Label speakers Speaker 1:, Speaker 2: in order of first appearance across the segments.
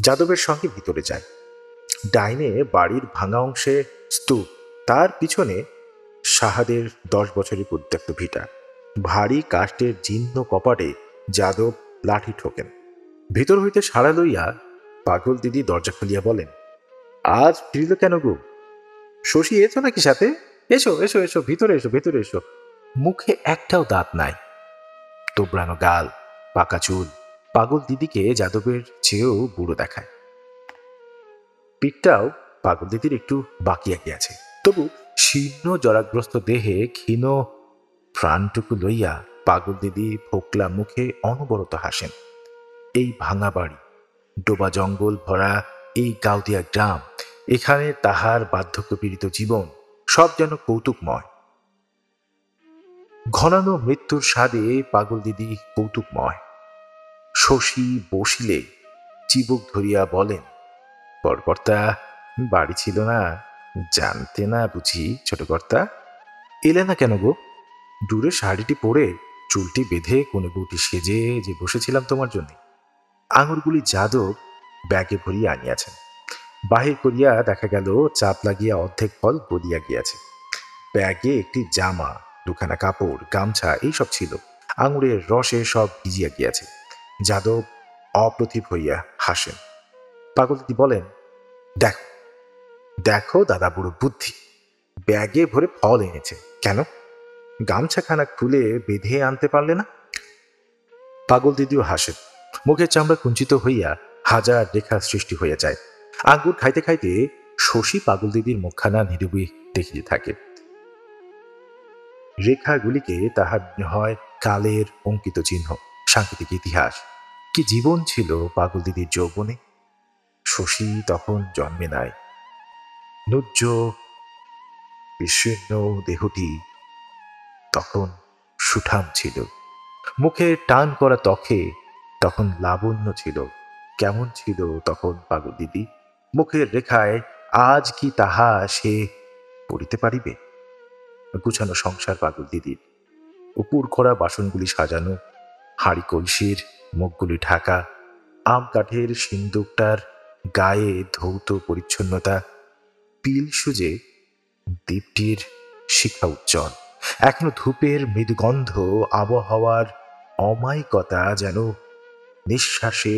Speaker 1: যাদবের সঙ্গে ভিতরে যায়। ডাইনে বাড়ির ভাঙা অংশে স্তূপ, তার পিছনে সাহাদের 10 বছরের পরিত্যক্ত ভিটা। ভারী কাষ্ঠের জীর্ণ কপাটে যাদব লাঠি ঠোকেন। ভিতর হইতে সাড়া লইয়া পাগল দিদি দরজা খুলিয়া বলেন, আজ ফিরিল কেন গো? শশী এসো নাকি সাথে? এসো এসো এসো, ভিতরে এসো, ভিতরে এসো। মুখে একটাও দাঁত নাই, তোবড়ানো গাল, পাকা চুল। পাগল দিদিকে যাদবের চেয়েও বুড়ো দেখায়। পিঠটাও পাগল দিদির একটু বাকিয়া গিয়াছে, তবু শীর্ণ জরাগ্রস্ত দেহে ক্ষীণ প্রাণটুকু লইয়া পাগল দিদি ফোকলা মুখে অনবরত হাসেন। এই ভাঙা বাড়ি, ডোবা জঙ্গল ভরা এই গাউদিয়া গ্রাম, এখানে তাহার বার্ধক্যপীড়িত জীবন সব যেন কৌতুকময়। ঘনানো মৃত্যুর স্বাদে পাগল দিদি কৌতুকময়। শশী বসিলে চিবুক ধরিয়া বলেন, বড়কর্তা বাড়ি ছিল না, জানতে না বুঝি ছোট কর্তা? এলে না কেন গো? দূরে শাড়িটি পরে চুলটি বেঁধে কোনে বউটি সেজে যে বসেছিলাম তোমার জন্য। আঙুরগুলি যাদব ব্যাগে ভরিয়া আনিয়াছেন। বাহির করিয়া দেখা গেল চাপ লাগিয়া অর্ধেক ফল গলিয়া গিয়াছে। ব্যাগে একটি জামা, দুখানা কাপড়, গামছা এইসব ছিল। আঙুরের রসে সব ভিজিয়া গিয়াছে। যাদব অপ্রতিভ হইয়া হাসেন। পাগলদিদি বলেন, দেখো দেখো দাদা বুড়ো বুদ্ধি, ব্যাগে ভরে ফল এনেছে। কেন গামছাখানা খুলে বেঁধে আনতে পারলে না? পাগল দিদিও হাসেন। মুখের চামড়া কুঞ্চিত হইয়া হাজার রেখার সৃষ্টি হইয়া যায়। আঙ্গুর খাইতে খাইতে শশী পাগল দিদির মুখখানা নিরুবি দেখিতে থাকে। রেখাগুলিকে তাহার হয় কালের অঙ্কিত চিহ্ন, সাংকেতিক ইতিহাস। কি জীবন ছিল পাগল দিদির যৌবনে! শশী তখন জন্মে নাই। নুজ্জ বিশীর্ণ দেহটি তখন সুঠাম ছিল। মুখে টান করা ত্বকে তখন লাবণ্য ছিল। কেমন ছিল তখন পাগল দিদি! মুখের রেখায় আজ কি তাহা সে পড়িতে পারিবে? গুছানো সংসার পাগল দিদির। উপুর করা বাসনগুলি সাজানো, হাঁড়ি কলসির মুখগুলি ঢাকা, আম কাঠের সিন্দুকটার গায়ে ধৌত পরিচ্ছন্নতা, পিল সুজে দীপটির শিখা উজ্জ্বল। এখনো ধূপের মৃদুগন্ধ, আবহাওয়ার অমায়িকতা যেন নিঃশ্বাসে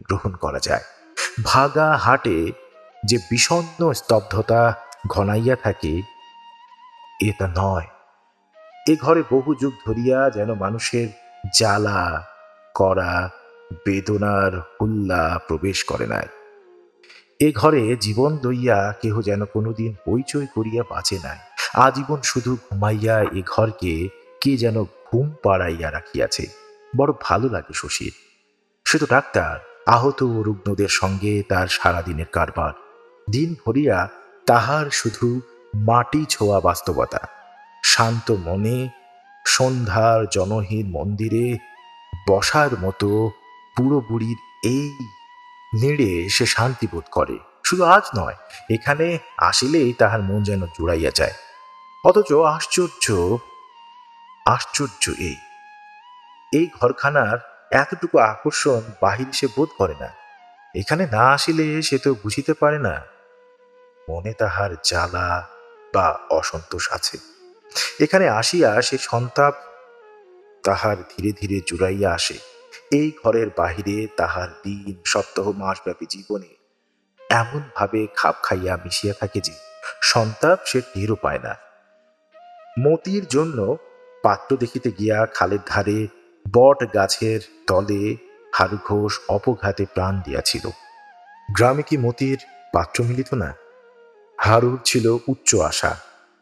Speaker 1: গ্রহণ করা যায়। ভাগা হাটে যে বিষণ্ণ স্তব্ধতা ঘনাইয়া থাকে, এটা নয়। এ ঘরে বহু যুগ ধরিয়া যেন মানুষের জ্বালা করা বেদনার হুল্লা প্রবেশ করে নাই। এ ঘরে জীবন লইয়া কেহ যেন কোনোদিন পরিচয় করিয়া বাঁচে নাই। আজীবন শুধু ঘুমাইয়া এ ঘরকে কে যেন ঘুম পাড়াইয়া রাখিয়াছে। বড় ভালো লাগে শশীর। সে তো ডাক্তার, আহত রুগ্নদের সঙ্গে তার সারাদিনের কারবার। দিন ভরিয়া তাহার শুধু মাটি ছোঁয়া বাস্তবতা। শান্ত মনে সন্ধ্যার জনহীন মন্দিরে বসার মতো বুড়ো বুড়ির এই নিড়ে সে শান্তি বোধ করে। শুধু আজ নয়, এখানে আসিলেই তাহার মন যেন জুড়াইয়া যায়। অথচ আশ্চর্য আশ্চর্য এই ঘরখানার এতটুকু আকর্ষণ বাহির সে বোধ করে না। এখানে না আসিলে সে তো বুঝিতে পারে না মনে তাহার জ্বালা বা অসন্তোষ আছে। এখানে আসিয়া সে সন্তাপ তাহার ধীরে ধীরে জুড়াইয়া আসে। এই ঘরের বাহিরে তাহার দিন, সপ্তাহ, মাসব্যাপী জীবনে এমন ভাবে খাপ খাইয়া মিশিয়া থাকে যে সন্তাপ সে টেরও পায় না। মতির জন্য পাত্র দেখিতে গিয়া খালের ধারে বট গাছের তলে হারু ঘোষ অপঘাতে প্রাণ দিয়াছিল। গ্রামে কি মতির পাত্র মিলিত না? হারুর ছিল উচ্চ আশা।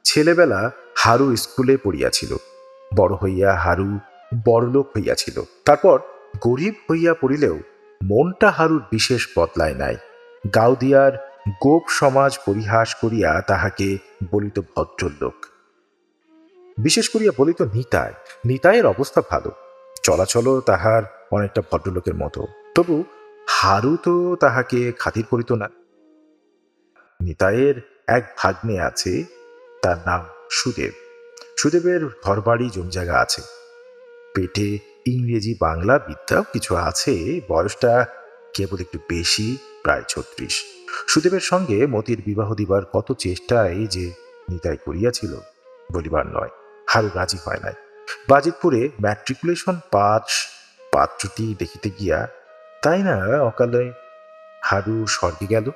Speaker 1: ছেলেবেলা হারু স্কুলে পড়িয়াছিল। বড় হইয়া হারু বড়লোক হইয়াছিল। তারপর গরিব হইয়া পড়িলেও মনটা হারুর বিশেষ বদলায় নাই। গাউদিয়ার গোপ সমাজ পরিহাস করিয়া তাহাকে বলিত ভদ্রলোক, বিশেষ করিয়া বলিত নিতাই। নিতাইয়ের অবস্থা ভালো, চলাচলও তাহার অনেকটা ভদ্রলোকের মতো। তবু হারু তো তাহাকে খাতির করিত না। নিতাইয়ের এক ভাগ্নে আছে, তার নাম সুদেব। সুদেবের ঘরবাড়ি জমি জায়গা আছে, পেটে ইংরেজি বাংলা বিদ্যাও কিছু আছে। বয়সটা কেবল একটু বেশি, প্রায় 36। সুদেবের সঙ্গে মতির বিবাহ দিবার কত চেষ্টাই যে নিতাই করিয়াছিল বলিবার নয়। হারু রাজি হয় নাই। বাজিতপুরে ম্যাট্রিকুলেশন পাস পাত্রটি দেখিতে গিয়া তাই না অকালে হারু স্বর্গে গেল।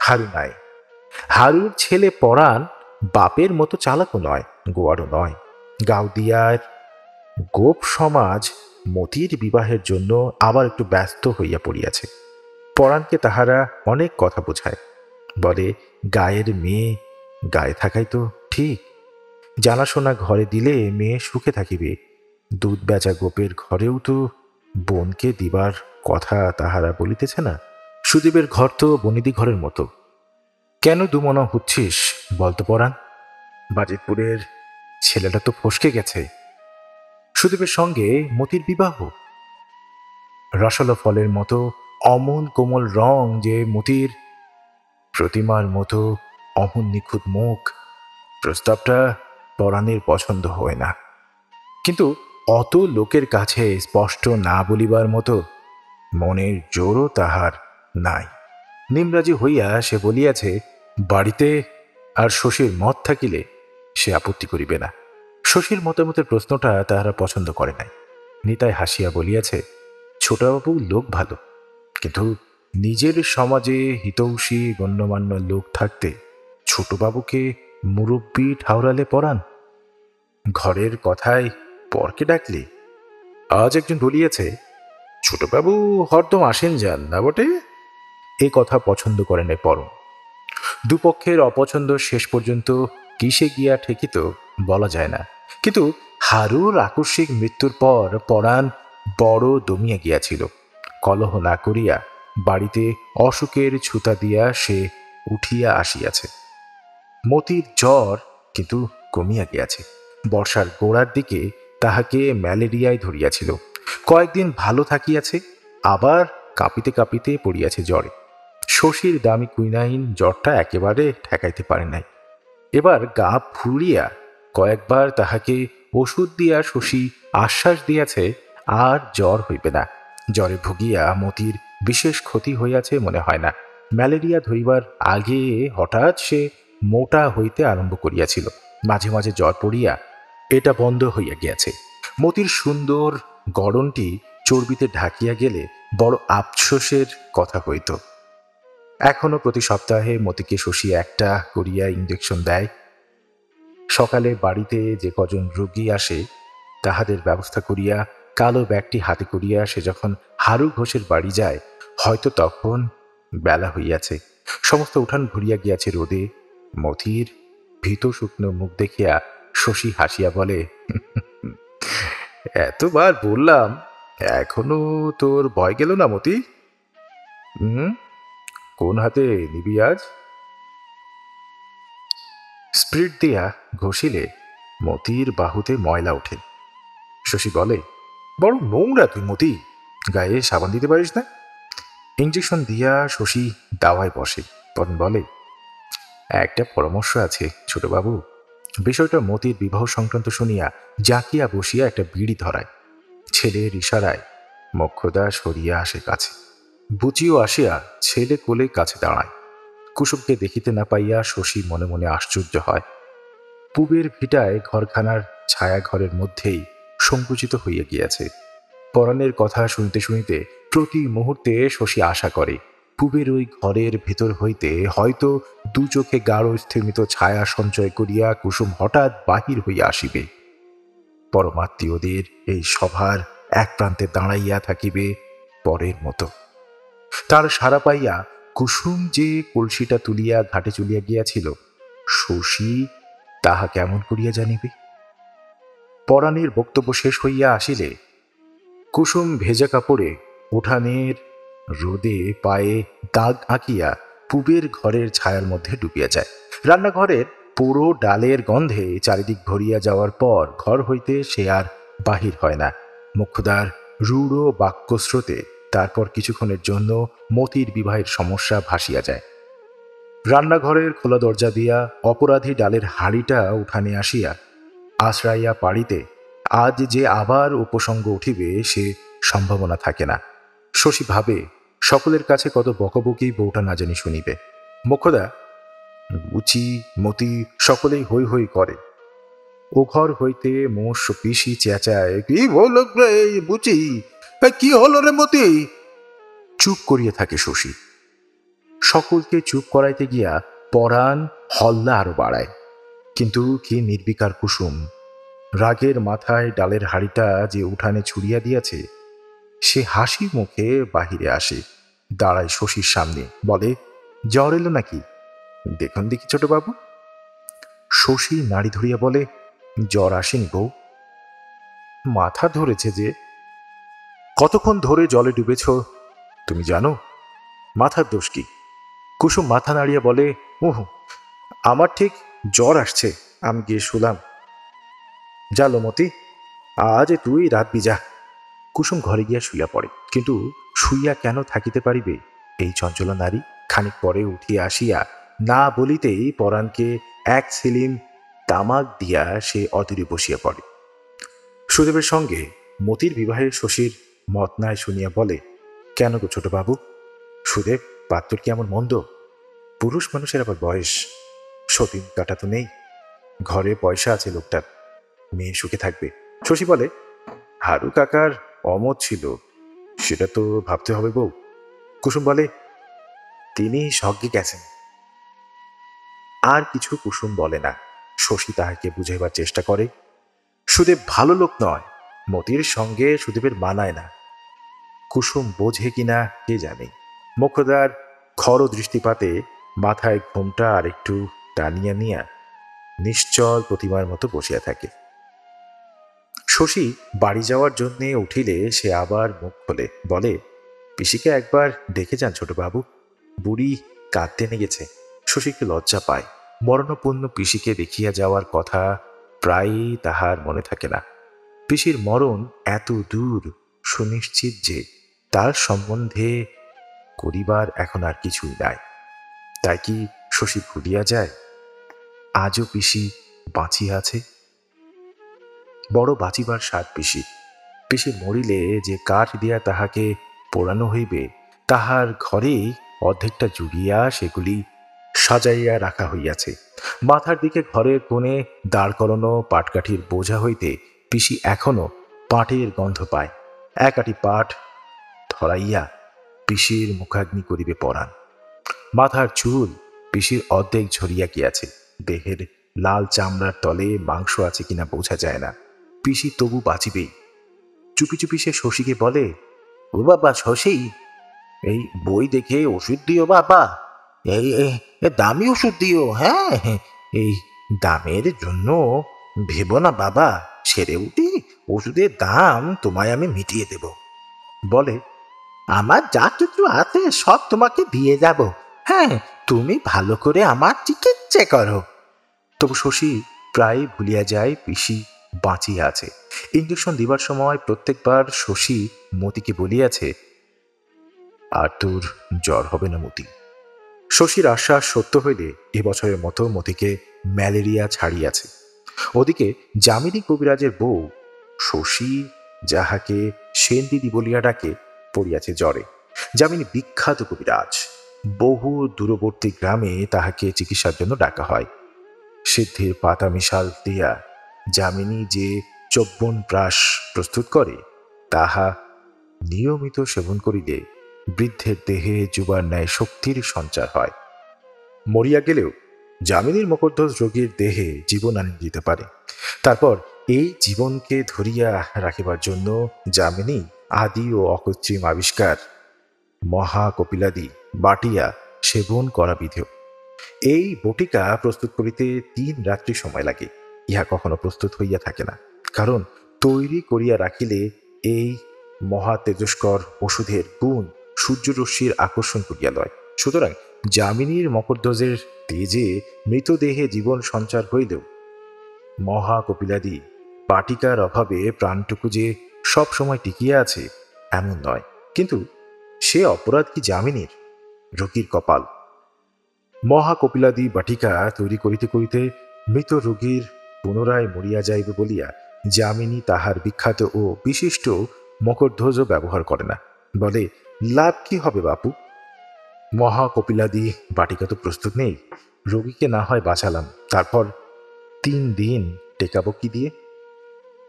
Speaker 1: হারু নাই। হারুর ছেলে পরাণ বাপের মতো চালাকও নয়, গোয়ারও নয়। গাউদিয়ার গোপ সমাজ মতির বিবাহের জন্য আবার একটু ব্যস্ত হইয়া পড়িয়াছে। পরাণকে তাহারা অনেক কথা বোঝায়, বলে গায়ের মেয়ে গায়ে থাকাই তো ঠিক। জানাশোনা ঘরে দিলে মেয়ে সুখে থাকিবে। দুধ বেচা গোপের ঘরেও তো বোনকে দিবার কথা তাহারা বলিতেছে না। সুদীপের ঘর তো বনিদি ঘরের মতো। কেন দুমনা হচ্ছিস বলতো পরাণ? বাজিতপুরের ছেলেটা তো ফসকে গেছে। সুদীপের সঙ্গে মতির বিবাহ। রসালো ফলের মতো অমন কোমল রং যে মতির, প্রতিমার মতো অমন নিখুঁত মুখ। প্রস্তাবটা পরাণের পছন্দ হয় না, কিন্তু অত লোকের কাছে স্পষ্ট না বলিবার মতো মনের জোরও তাহার নাই। নিমরাজি হইয়া সে বলিয়াছে, বাড়িতে আর শশীর মত থাকিলে সে আপত্তি করিবে না। শশীর মতামতের প্রশ্নটা তাহারা পছন্দ করে নাই। নিতাই হাসিয়া বলিয়াছে, ছোটবাবু লোক ভালো, কিন্তু নিজের সমাজে হিতৌষী গণ্যমান্য লোক থাকতে ছোটবাবুকে মুরব্বী ঠাউরালে পরাণ। ঘরের কথায় পরকে ডাকলে। আজ একজন বলিয়াছে, ছোটবাবু হরদম আসেন যান না বটে। এ কথা পছন্দ করে নাই পরম। দুপক্ষের অপছন্দ শেষ পর্যন্ত কিসে গিয়া ঠেকিত বলা যায় না, কিন্তু হারুর আকস্মিক মৃত্যুর পর পরাণ বড় দমিয়া গিয়াছিল। কলহ না করিয়া বাড়িতে অসুখের ছুতা দিয়া সে উঠিয়া আসিয়াছে। মতির জ্বর কিন্তু কমিয়া গিয়াছে। বর্ষার গোড়ার দিকে তাহাকে ম্যালেরিয়ায় ধরিয়াছিল। কয়েকদিন ভালো থাকিয়াছে, আবার কাঁপিতে কাঁপিতে পড়িয়াছে জ্বরে। শশীর দামি কুইনাইন জ্বরটা একেবারে ঠেকাইতে পারে নাই। এবার গা ফুলিয়া কয়েকবার তাহাকে ওষুধ দিয়া শশী আশ্বাস দিয়াছে আর জ্বর হইবে না। জ্বরে ভুগিয়া মতির বিশেষ ক্ষতি হইয়াছে মনে হয় না। ম্যালেরিয়া ধরিবার আগে হঠাৎ সে মোটা হইতে আরম্ভ করিয়াছিল। মাঝে মাঝে জ্বর পড়িয়া এটা বন্ধ হইয়া গিয়াছে। মতির সুন্দর গড়নটি চর্বিতে ঢাকিয়া গেলে বড় আফসোসের কথা হইত। এখনো প্রতি সপ্তাহে মতিকে শশী একটা করিয়া ইঞ্জেকশন দেয়। সকালে বাড়িতে যে কজন রোগী আসে তাহাদের ব্যবস্থা করিয়া কালো ব্যাগটি হাতে করিয়া সে যখন হারু ঘোষের বাড়ি যায়, হয়তো তখন বেলা হইয়াছে। সমস্ত উঠান ভরিয়া গিয়াছে রোদে। মতির ভীত শুকনো মুখ দেখিয়া শশী হাসিয়া বলে, এতবার বললাম, এখনো তোর ভয় গেল না মতি? কোন হাতে নিবি আজ? স্প্রিট দিয়া ঘষিলে মতির বাহুতে ময়লা ওঠে। শশী বলে, বড় নোংরা তুই মতি, গায়ে সাবান দিতে পারিস না? ইঞ্জেকশন দিয়া শশী দাওয়ায় বসে। তখন বলে, একটা পরামর্শ আছে ছোটবাবু। বিষয়টা মতির বিবাহ সংক্রান্ত শুনিয়া জাকিয়া বসিয়া একটা বিড়ি ধরায়। ছেলের ইশারায় মোক্ষদা সরিয়া আসে কাছে। বুচিও আসিয়া ছেলে কোলে কাছে দাঁড়ায়। কুসুমকে দেখিতে না পাইয়া শশী মনে মনে আশ্চর্য হয়। পূবের ভিটায় ঘরখানার ছায়া ঘরের মধ্যেই সংকুচিত হইয়া গিয়াছে। পরাণের কথা শুনিতে শুনিতে প্রতি মুহূর্তে শশী আশা করে, পূবের ওই ঘরের ভেতর হইতে হয়তো দু চোখে গাঢ় স্থিমিত ছায়া সঞ্চয় করিয়া কুসুম হঠাৎ বাহির হইয়া আসিবে। পরমাত্মীয়দের এই সভার এক প্রান্তে দাঁড়াইয়া থাকিবে পরের মতো। তার সারা পাইয়া কুসুম যে কলসিটা তুলিয়া ঘাটে চলিয়া গিয়াছিল, শশী তাহা কেমন করিয়া জানিবে? পরাণের বক্তব্য শেষ হইয়া আসিলে কুসুম ভেজা কাপড়ে উঠানের রোদে পায়ে দাগ আঁকিয়া পূবের ঘরের ছায়ার মধ্যে ডুবিয়া যায়। রান্নাঘরের পুরো ডালের গন্ধে চারিদিক ভরিয়া যাওয়ার পর ঘর হইতে সে আর বাহির হয় না। মুখ্যদার রূঢ় বাক্যস্রোতে তারপর কিছুক্ষণের জন্য মতির বিবাহের সমস্যা ভাসিয়া যায়। রান্নাঘরের খোলা দরজা দিয়া অপরাধী ডালের হাঁড়িটা উঠানে আসিয়া আশ্রাইয়া পাড়িতে আজ যে আবার উপসঙ্গ উঠিবে সে সম্ভাবনা থাকে না। শশী ভাবে, সকলের কাছে কত বকবকি বউটা না জানি শুনিবে। মোক্ষদা, বুচি, মতি সকলেই হৈ হৈ করে। ও ঘর হইতে মোষ পিসি চেঁচায়, কি হলো রে বুচি, কি হলো রে মতি? চুপ করিয়া থাকে শশী। সকলকে চুপ করাইতে গিয়া পরাণ হল্লা আরো বাড়ায়। কিন্তু কি নির্বিকার কুসুম! রাগের মাথায় ডালের হাড়িটা যে উঠানে ছুড়িয়া দিয়াছে, সে হাসি মুখে বাহিরে আসে, দাঁড়ায় শশীর সামনে, বলে, জ্বর এলো নাকি? দেখুন দেখি ছোটবাবু। শশী নাড়ি ধরিয়া বলে, জ্বর আসেনি বউ, মাথা ধরেছে যে। কতক্ষণ ধরে জলে ডুবেছ তুমি জানো? মাথার দোষ কি? কুসুম মাথা নাড়িয়া বলে, ওহ, আমার ঠিক জ্বর আসছে, আমি গিয়ে শুলাম। যা লোমতি, আজ তুই রাত বিজা। কুসুম ঘরে গিয়া শুইয়া পড়ে, কিন্তু শুইয়া কেন থাকিতে পারিবে এই চঞ্চলা নারী? খানিক পরে উঠিয়া আসিয়া না বলিতেই পরাণকে এক সিলিম তামাক দিয়া সে অদূরে বসিয়া পড়ে। সুদেবের সঙ্গে মতির বিবাহের শশীর মত নাই শুনিয়া বলে, কেন গো ছোটবাবু, সুদেব পাত্র কি এমন মন্দ? পুরুষ মানুষের আবার বয়স, সতীন কাটা তো নেই, ঘরে পয়সা আছে লোকটার, মেয়ে সুখে থাকবে। শশী বলে, হারু কাকার অমত ছিল, সেটা তো ভাবতে হবে বউ। কুসুম বলে, তিনি স্বজ্ঞে গেছেন। আর কিছু কুসুম বলে না। শশী তাহাকে বুঝাইবার চেষ্টা করে, সুদেব ভালো লোক নয়, মতির সঙ্গে সুদেবের মানায় না। কুসুম বোঝে কিনা কে জানে। মোক্ষদার খর দৃষ্টিপাতে মাথায় ঘোমটা আর একটু টানিয়া নিয়া নিশ্চল প্রতিমার মতো বসিয়া থাকে। শশী বাড়ি যাওয়ার জন্য উঠিলে সে আবার মুখ খোলে, বলে, পিসিকে একবার দেখে যান ছোটবাবু, বুড়ি কাঁদতে নেগেছে। শশী একটু লজ্জা পায়। মরণপূর্ণ পিসিকে দেখিয়া যাওয়ার কথা প্রায়ই তাহার মনে থাকে না। পিসির মরণ এত দূর, সুনিশ্চিত যে তার সম্বন্ধে করিবার এখন আর কিছুই নাই। তাই কি শশী ভুলিয়া যায় আজও পিসি বাঁচিয়া আছে? বড় বাঁচিবার স্বাদ পিসি। পিসি মরিলে যে কাঠ দিয়া তাহাকে পোড়ানো হইবে, তাহার ঘরেই অর্ধেকটা জুড়িয়া সেগুলি সাজাইয়া রাখা হইয়াছে। মাথার দিকে ঘরের কোণে দাঁড় করানো পাটকাঠির বোঝা হইতে পিসি এখনো পাটের গন্ধ পায়। এক আটি পাট ধরাইয়া পিসির মুখাগ্নি করিবে পরাণ। মাথার চুল পিসির অর্ধেক ঝরিয়া গিয়াছে, দেহের লাল চামড়ার তলে মাংস আছে কিনা বোঝা যায় না। পিসি তবু বাঁচিবেই। চুপি চুপি সে শশীকে বলে, ও বাবা শশী, এই বই দেখে ওষুধ দিও বাবা, এই দামি ওষুধ দিও। হ্যাঁ, এই দামের জন্য ভেবো না বাবা, সেরে উঠি ওষুধের দাম তোমায় আমি মিটিয়ে দেব। বলে, আমার যা কিছু আছে সব তোমাকে দিয়ে যাব, হ্যাঁ, তুমি ভালো করে আমার চিকিৎসা করো। তবু শশী প্রায় ভুলিয়া যায় পিসি বাঁচিয়া আছে। ইঞ্জেকশন দিবার সময় প্রত্যেকবার শশী মতিকে বলিয়াছে, আর তোর জ্বর হবে না মতি। শশীর আশ্বাস সত্য হইলে এবছরের মতো মতিকে ম্যালেরিয়া ছাড়িয়াছে। ওদিকে যামিনী কবিরাজের বউ শশী, যাহাকে সেন দিদি বলিয়া ডাকে, পড়িয়াছে জ্বরে। যামিনী বিখ্যাত কবিরাজ, বহু দূরবর্তী গ্রামে তাহাকে চিকিৎসার জন্য ডাকা হয়। সিদ্ধির পাতা মিশাল দিয়া যামিনী যে চব্বন প্রাশ প্রস্তুত করে, তাহা নিয়মিত সেবন করিলে বৃদ্ধের দেহে যুবার ন্যায় শক্তির সঞ্চার হয়। মরিয়া গেলেও যামিনীর মকরধ্বজ রোগীর দেহে জীবন আনি দিতে পারে। তারপর এই জীবনকে ধরিয়া রাখিবার জন্য যামিনী আদি ও অকৃত্রিম আবিষ্কার মহাকপিলাদি বাটিয়া সেবন করা বিধেয়। এই বটিকা প্রস্তুত করিতে 3 রাত্রি সময় লাগে। ইহা কখনো প্রস্তুত হইয়া থাকে না, কারণ তৈরি করিয়া রাখিলে এই মহা তেজস্কর ওষুধের গুণ সূর্যরশ্মির আকর্ষণ করিয়া লয়। সুতরাং যামিনীর মকরধ্বজের তেজে মৃতদেহে জীবন সঞ্চার হইলেও মহাকপিলাদি বাটিকার অভাবে প্রাণটুকু যে সব সময় টিকিয়া আছে এমন নয়। কিন্তু সে অপরাধ কি যামিনীর? রোগীর কপাল। মহাকপিলাদি বাটিকা তৈরি করিতে করিতে মৃত রোগীর পুনরায় মরিয়া যাইবে বলিয়া যামিনী তাহার বিখ্যাত ও বিশিষ্ট মকরধ্বজও ব্যবহার করে না। বলে, লাভ কি হবে বাপু? মহা কপিলাদি বাটিকা তো প্রস্তুত নেই। রোগীকে না হয় বাঁচালাম, তারপর 3 দিন টেকাবো কি দিয়ে?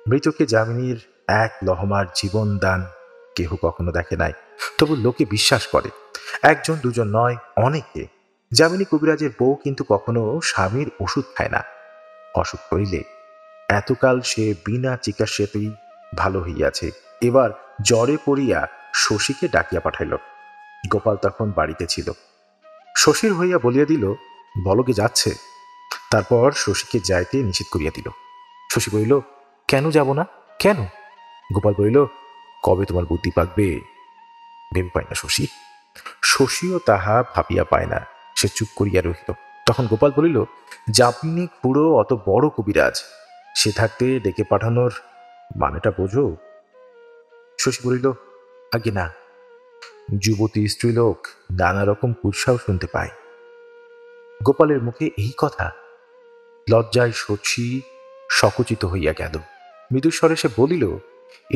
Speaker 1: মৃতকে যামিনীর এক লহমার জীবন দান কেহ কখনো দেখে নাই, তবু লোকে বিশ্বাস করে। একজন দুজন নয়, অনেকে। যামিনী কবিরাজের বউ কিন্তু কখনো স্বামীর ওষুধ খায় না। অসুখ করিলে এতকাল সে বিনা চিকিৎসাতেই ভালো হইয়াছে, এবার জ্বরে পড়িয়া শশীকে ডাকিয়া পাঠাইল। গোপাল তখন বাড়িতে ছিল। শশীর হইয়া বলিয়া দিল, বলকে যাচ্ছে। তারপর শশীকে যাইতে নিষেধ করিয়া দিল। শশী বলিল, কেন যাব না, কেন? গোপাল বলিল, কবে তোমার বুদ্ধি পাকবে ভেবে পায় না শশী। শশীও তাহা ভাবিয়া পায় না, সে চুপ করিয়া রহিল। তখন গোপাল বলিল, যামিনী খুড়ো অত বড় কবিরাজ, সে থাকতে ডেকে পাঠানোর মানেটা বোঝো? শশী বলিল, আগে না, যুবতী স্ত্রীলোক নানা রকম কুৎসাও শুনতে পায়। গোপালের মুখে এই কথা, লজ্জায় শশী সকুচিত হইয়া গেল। মৃদুস্বরে সে বলিল,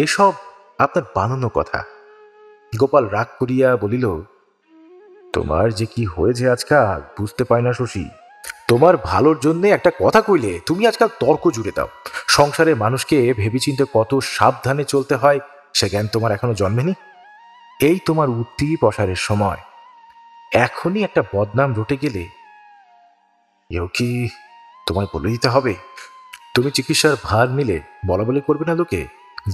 Speaker 1: এসব আপনার বানানো কথা। গোপাল রাগ করিয়া বলিল, তোমার যে কি হয়েছে আজকাল বুঝতে পাই না শশী। তোমার ভালোর জন্য একটা কথা কইলে তুমি আজকাল তর্ক জুড়ে দাও। সংসারের মানুষকে ভেবেচিন্তে কত সাবধানে চলতে হয় সে জ্ঞান তোমার এখনো জন্মেনি। এই তোমার উঠতি পসারের সময়, এখনই একটা বদনাম রটে গেলে এও কি তোমায় বলে দিতে হবে? তুমি চিকিৎসার ভার নিলে বলা বলে করবে না লোকে?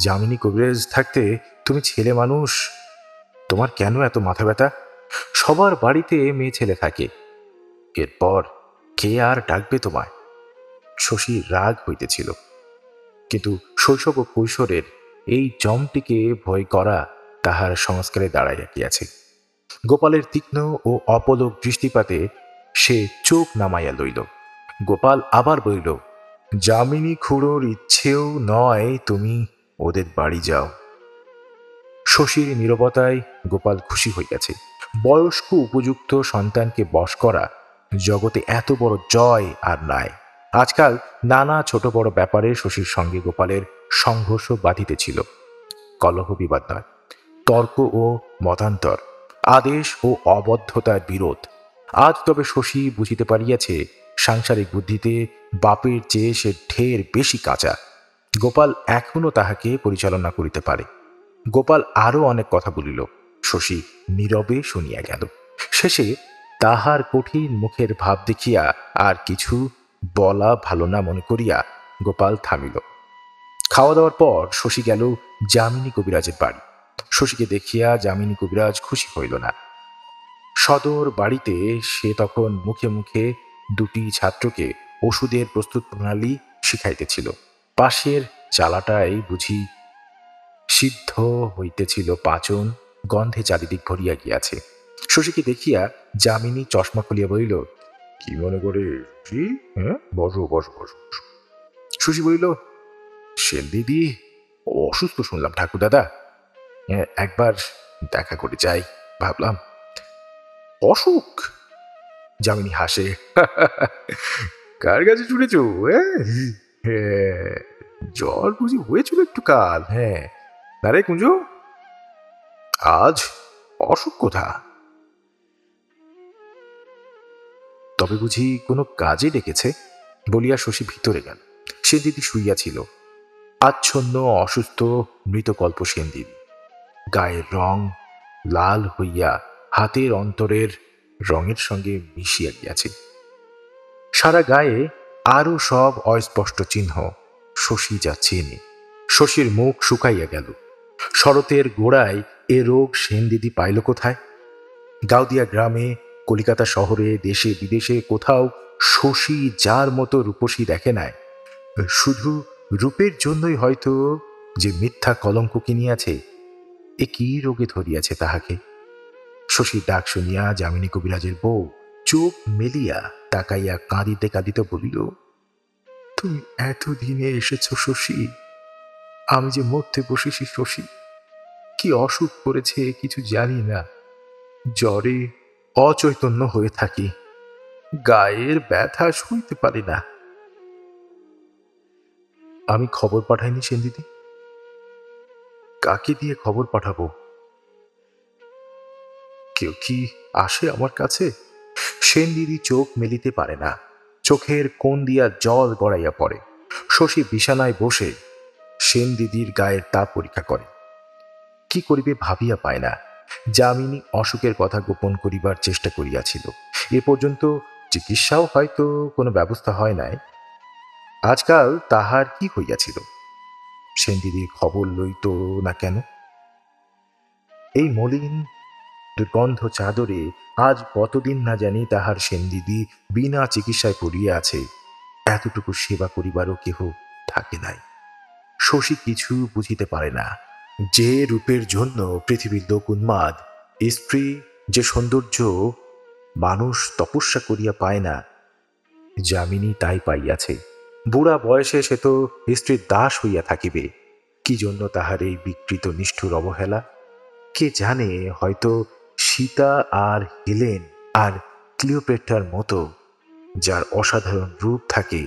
Speaker 1: যামিনী কবিরাজ থাকতে তুমি ছেলে মানুষ, তোমার কেন এত মাথা ব্যথা? সবার বাড়িতে মেয়ে ছেলে থাকে, এরপর কে আর ডাকবে তোমায়? শশী রাগ হইতেছিল, কিন্তু শৈশব ও কৈশোরের এই জমটিকে ভয় করা তাহার সংস্কারে দাঁড়াইয়া গিয়াছে। গোপালের তীক্ষ্ণ ও অপলক দৃষ্টিপাতে সে চোখ নামাইয়া লইল। গোপাল আবার বলিল, যামিনী খুড়োর ইচ্ছেও নয় তুমি ওদের বাড়ি যাও। শশীর নীরবতায় গোপাল খুশি হইয়াছে। বয়স্ক উপযুক্ত সন্তানকে বশ করা জগতে এত বড় জয় আর নাই। আজকাল নানা ছোট বড় ব্যাপারে শশীর সঙ্গে গোপালের সংঘর্ষ বাধিতেছিল। কলহ বিবাদ নয়, তর্ক ও মতান্তর, আদেশ ও অবদ্ধতার বিরোধ। আজ তবে শশী বুঝিতে পারিয়াছে, সাংসারিক বুদ্ধিতে বাপের চেয়ে সে ঢের বেশি কাঁচা। গোপাল এখনো তাহাকে পরিচালনা করিতে পারে। গোপাল আরো অনেক কথা বলিল, শশী নীরবে শুনিয়া গেল। শেষে তাহার কঠিন মুখের ভাব দেখিয়া আর কিছু বলা ভালো না মনে করিয়া গোপাল থামিল। খাওয়া দাওয়ার পর শশী গেল যামিনী কবিরাজের বাড়ি। শশীকে দেখিয়া যামিনী কবিরাজ খুশি হইল না। সদর বাড়িতে সে তখন মুখে মুখে দুটি ছাত্রকে ওষুধের প্রস্তুত প্রণালী শিখাইতেছিল। পাশের চালাটায় বুঝি সিদ্ধ হইতেছিল পাচন, গন্ধে চারিদিক ভরিয়া গিয়াছে। শশীকে দেখিয়া যামিনী চশমা খুলিয়া বলিল, কি মনে করে? হ্যাঁ, বসো বসো বসো। শশী বলিল, সেন দিদি অসুস্থ শুনলাম ঠাকুর দাদা, একবার দেখা করে যাই ভাবলাম। অসুখ? যামিনী হাসে, কার কাছে ছুটেছ? জ্বর বুঝি হয়েছিল একটু কাল? হ্যাঁ না রে কুঞ্জ, আজ অসুখ কোথা? তবে বুঝি কোনো কাজে ডেকেছে বলিয়া শশী ভিতরে গেল। সেন দিদি শুইয়াছিল, আচ্ছন্ন অসুস্থ মৃতকল্প সেন দিদি। গায়ের রং লাল হইয়া হাতের অন্তরের রঙের সঙ্গে মিশিয়া গিয়াছে। সারা গায়ে আরো সব অস্পষ্ট চিহ্ন শশী যা চেনে। শশীর মুখ শুকাইয়া গেল। শরতের গোড়ায় এ রোগ সেন দিদি পাইল কোথায়? গাউদিয়া গ্রামে, কলিকাতা শহরে, দেশে বিদেশে কোথাও শশী যার মতো রূপসী দেখে নাই। শুধু রূপের জন্যই হয়তো যে মিথ্যা কলঙ্ক কিনিয়াছে, এ কি রোগে ধরিয়াছে তাহাকে? শশীর ডাক শুনিয়া যামিনী কবিরাজের বউ চোখ মেলিয়া তাকাইয়া কাঁদিতে কাঁদিতে বলিল, তুমি এতদিনে এসেছ শশী, আমি যে মরতে বসেছি শশী। কি অসুখ করেছে কিছু জানি না, জ্বরে অচৈতন্য হয়ে থাকি, গায়ের ব্যথা সইতে পারি না। আমি খবর পাঠাইনি সেন দিদি, কাকে দিয়ে খবর পাঠাবো? কেউ কি আসে আমার কাছে? সেন দিদি চোখ মেলিতে পারে না, চোখের কোণ দিয়া জল গড়াইয়া পড়ে। শশী বিছানায় বসে সেন দিদির গায়ের তাপ পরীক্ষা করে। কি করিবে ভাবিয়া পায় না। যামিনী অসুখের কথা গোপন করিবার চেষ্টা করিয়াছিল, এ পর্যন্ত চিকিৎসাও হয়তো কোনো ব্যবস্থা হয় নাই। আজকাল তাহার কি হইয়াছিল? সেন দিদির খবর লইত না কেন? এই মলিন দুর্গন্ধ চাদরে আজ কতদিন না জানি তাহার সেনদিদি বিনা চিকিৎসায় পড়িয়া আছে। এতটুকু সেবা করিবারও কেহ থাকে নাই। শশী কিছু বুঝিতে পারে না। যে রূপের জন্য পৃথিবীর লোক উন্মাদ, স্ত্রী যে সৌন্দর্য মানুষ তপস্যা করিয়া পায় না, যামিনী তাই পাইয়াছে। বুড়া বয়সে সে তো স্ত্রীর দাস হইয়া থাকিবে। কি জন্য তাহার এই বিকৃত নিষ্ঠুর অবহেলা? কে জানে, হয়তো সীতা আর হেলেন আর ক্লিওপেট্রার মতো যার অসাধারণ রূপ থাকে,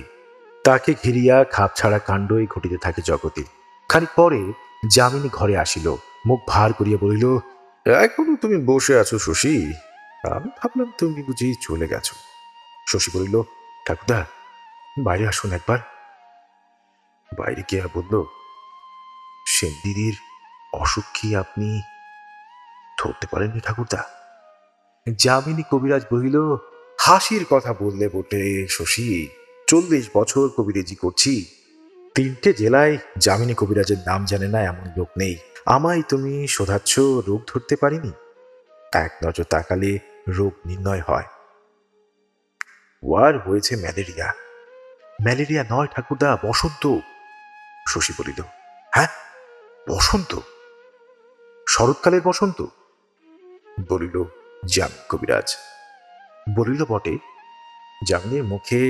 Speaker 1: তাকে ঘিরিয়া খাপছাড়া কাণ্ডই ঘটিতে থাকে জগতে। খানিক পরে যামিনী ঘরে আসিল, মুখ ভার করিয়া বলিল, এখনো তুমি বসে আছো শশী? আমি ভাবলাম তুমি বুঝি চলে গেছো। শশী বলিল, ঠাকুরদা, বাইরে আসুন একবার। বাইরে গিয়া বলল, সেন দিদির অসুখ কি আপনি ধরতে পারেননি ঠাকুরদা? যামিনী কবিরাজ বলিল, হাসির কথা বললে বটে শশী, 40 বছর কবিরাজি করছি, 3টে জেলায় যামিনী কবিরাজের নাম জানে না এমন লোক নেই। আমায় তুমি শোধাচ্ছ রোগ ধরতে পারিনি? এক নজর তাকালে রোগ নির্ণয় হয়। ওয়ার হয়েছে ম্যালেরিয়া। ম্যালেরিয়া নয় ঠাকুরদা, বসন্ত। শশী বলিল, হ্যাঁ, বসন্ত? শরৎকালের বসন্ত? বলিল যামিনী কবিরাজ। বলিল বটে। যামিনীর মুখে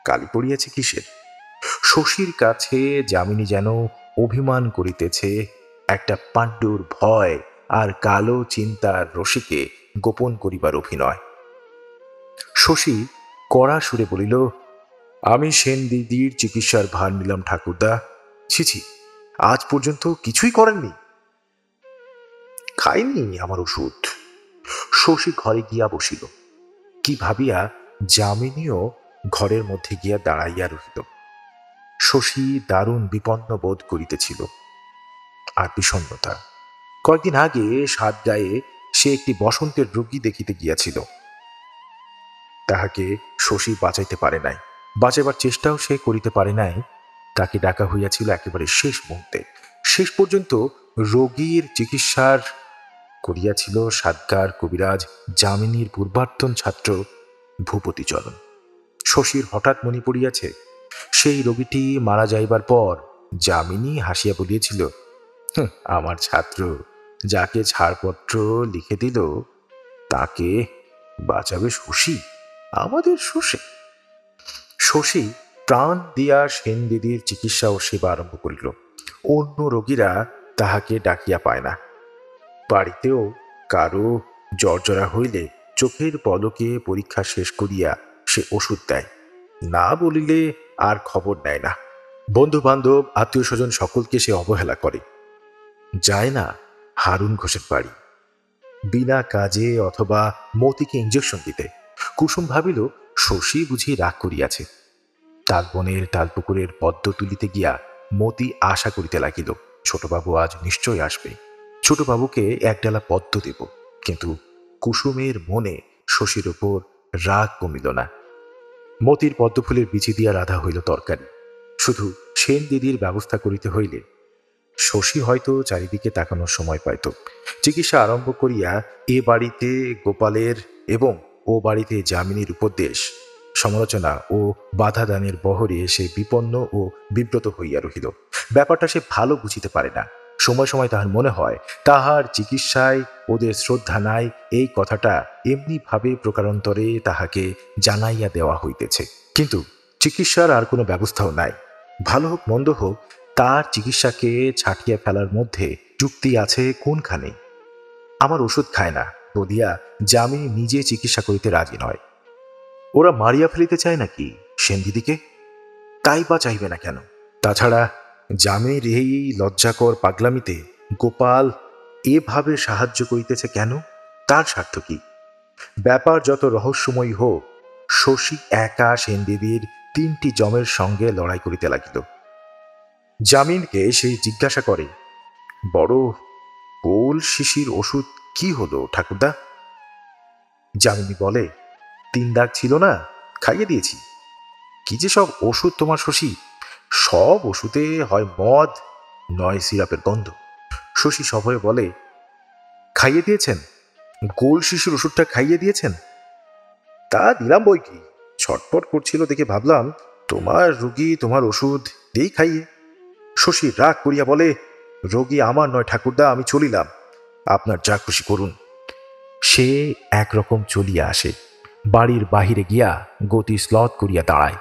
Speaker 1: কালি পড়িয়াছে কিসের? শশীর কাছে যামিনী যেন অভিমান করিতেছে একটা পাণ্ডুর ভয় আর কালো চিন্তার রসিকে গোপন করিবার অভিনয়। শশী কড়া সুরে বলিল, আমি সেন দিদির চিকিৎসার ভার নিলাম ঠাকুরদা। ছিছি, আজ পর্যন্ত কিছুই করেননি? খাইনি আমার ওষুধ। শশী ঘরে গিয়া বসিল। কি ভাবিয়া যামিনীও ঘরের মধ্যে গিয়া দাঁড়াইয়া রহিল। শশী দারুণ বিপন্ন বোধ করিতেছিল, আর বিষণ্ণতা। কয়েকদিন আগে সাতগাঁয়ে সে একটি বসন্তের রোগী দেখিতে গিয়াছিল। তাহাকে শশী বাঁচাইতে পারে নাই, বাঁচাইবার চেষ্টাও সে করিতে পারে নাই। তাকে ডাকা হইয়াছিল একেবারে শেষ মুহূর্তে। শেষ পর্যন্ত রোগীর চিকিৎসার করিয়াছিল সাতগাঁর কবিরাজ যামিনীর পূর্বার্তন ছাত্র ভূপতিচরণ। শশীর হঠাৎ মনে পড়িয়াছে, সেই রোগীটি মারা যাইবার পর যামিনী হাসিয়া বলিয়াছিল, আমার ছাত্র যাকে ছাড়পত্র লিখে দিল তাকে বাঁচাবে শশী, আমাদের শশী। শশী প্রাণ দিয়া সেন দিদির চিকিৎসা ও সেবা আরম্ভ করিল। অন্য রোগীরা তাহাকে ডাকিয়া পায় না। বাড়িতেও কারো জর্জরা হইলে চোখের পলকে পরীক্ষা শেষ করিয়া সে ওষুধ দেয়, না বলিলে আর খবর নেয় না। বন্ধু বান্ধব আত্মীয় স্বজন সকলকে সে অবহেলা করে। যায় না হারুন ঘোষের বাড়ি বিনা কাজে অথবা মতিকে ইঞ্জেকশন দিতে। কুসুম ভাবিল শশী বুঝি রাগ করিয়াছে। তালবনের তালপুকুরের পদ্ম তুলিতে গিয়া মতি আশা করিতে লাগিল, ছোটবাবু আজ নিশ্চয় আসবে, ছোটবাবুকে একডালা পদ্ম দেব। কিন্তু কুসুমের মনে শশীর উপর রাগ কমিল না। মতির পদ্মফুলের বিচি দিয়া রাধা হইল তরকারি। শুধু সেন দিদির ব্যবস্থা করিতে হইলে শশী হয়তো চারিদিকে তাকানোর সময় পাইত। চিকিৎসা আরম্ভ করিয়া এ বাড়িতে গোপালের এবং ও বাড়িতে যামিনীর উপদেশ, সমালোচনা ও বাধা দানের বহরে সে বিপন্ন ও বিব্রত হইয়া রহিল। ব্যাপারটা সে ভালো বুঝিতে পারে না। সময় সময় তাহার মনে হয় তাহার চিকিৎসায় ওদের শ্রদ্ধা নাই, এই কথাটা এমনি ভাবে প্রকারান্তরে তাহাকে জানাইয়া দেওয়া হইতেছে। কিন্তু চিকিৎসার আর কোনো ব্যবস্থাও নাই। ভালো হোক মন্দ হোক, তার চিকিৎসাকে ছাটিয়া ফেলার মধ্যে যুক্তি আছে কোনখানে? আমার ওষুধ খায় না বলিয়া যামিনী নিজে চিকিৎসা করিতে রাজি নয়। ওরা মারিয়া ফেলিতে চায় নাকি সেন দিদিকে? তাই বা চাইবে না কেন? তাছাড়া যামিনীর এই লজ্জাকর পাগলামিতে গোপাল এভাবে সাহায্য করিতেছে কেন? তার স্বার্থ কি? ব্যাপার যত রহস্যময়ী হোক, শশী একা সেনদিদির 3টি জমের সঙ্গে লড়াই করিতে লাগিল। জামিনকে সে জিজ্ঞাসা করে, বড় গোল শিশির ওষুধ কি হলো ঠাকুরদা? যামিনী বলে, 3 দাগ ছিল না, খাইয়ে দিয়েছি। কি যে সব ওষুধ তোমার শশী, সব ওষুধে হয় মদ নয় সিরাপের গন্ধ। শশী সভয়ে বলে, খাইয়ে দিয়েছেন? গোল শিশির ওষুধটা খাইয়ে দিয়েছেন? তা দিলাম বই কি, ছটপট করছিল দেখে ভাবলাম তোমার রোগী তোমার ওষুধ দিই খাইয়ে। শশী রাগ করিয়া বলে, রোগী আমার নয় ঠাকুরদা, আমি চলিলাম, আপনার যা খুশি করুন। সে একরকম চলিয়া আসে। বাড়ির বাহিরে গিয়া গতি স্লথ করিয়া দাঁড়ায়।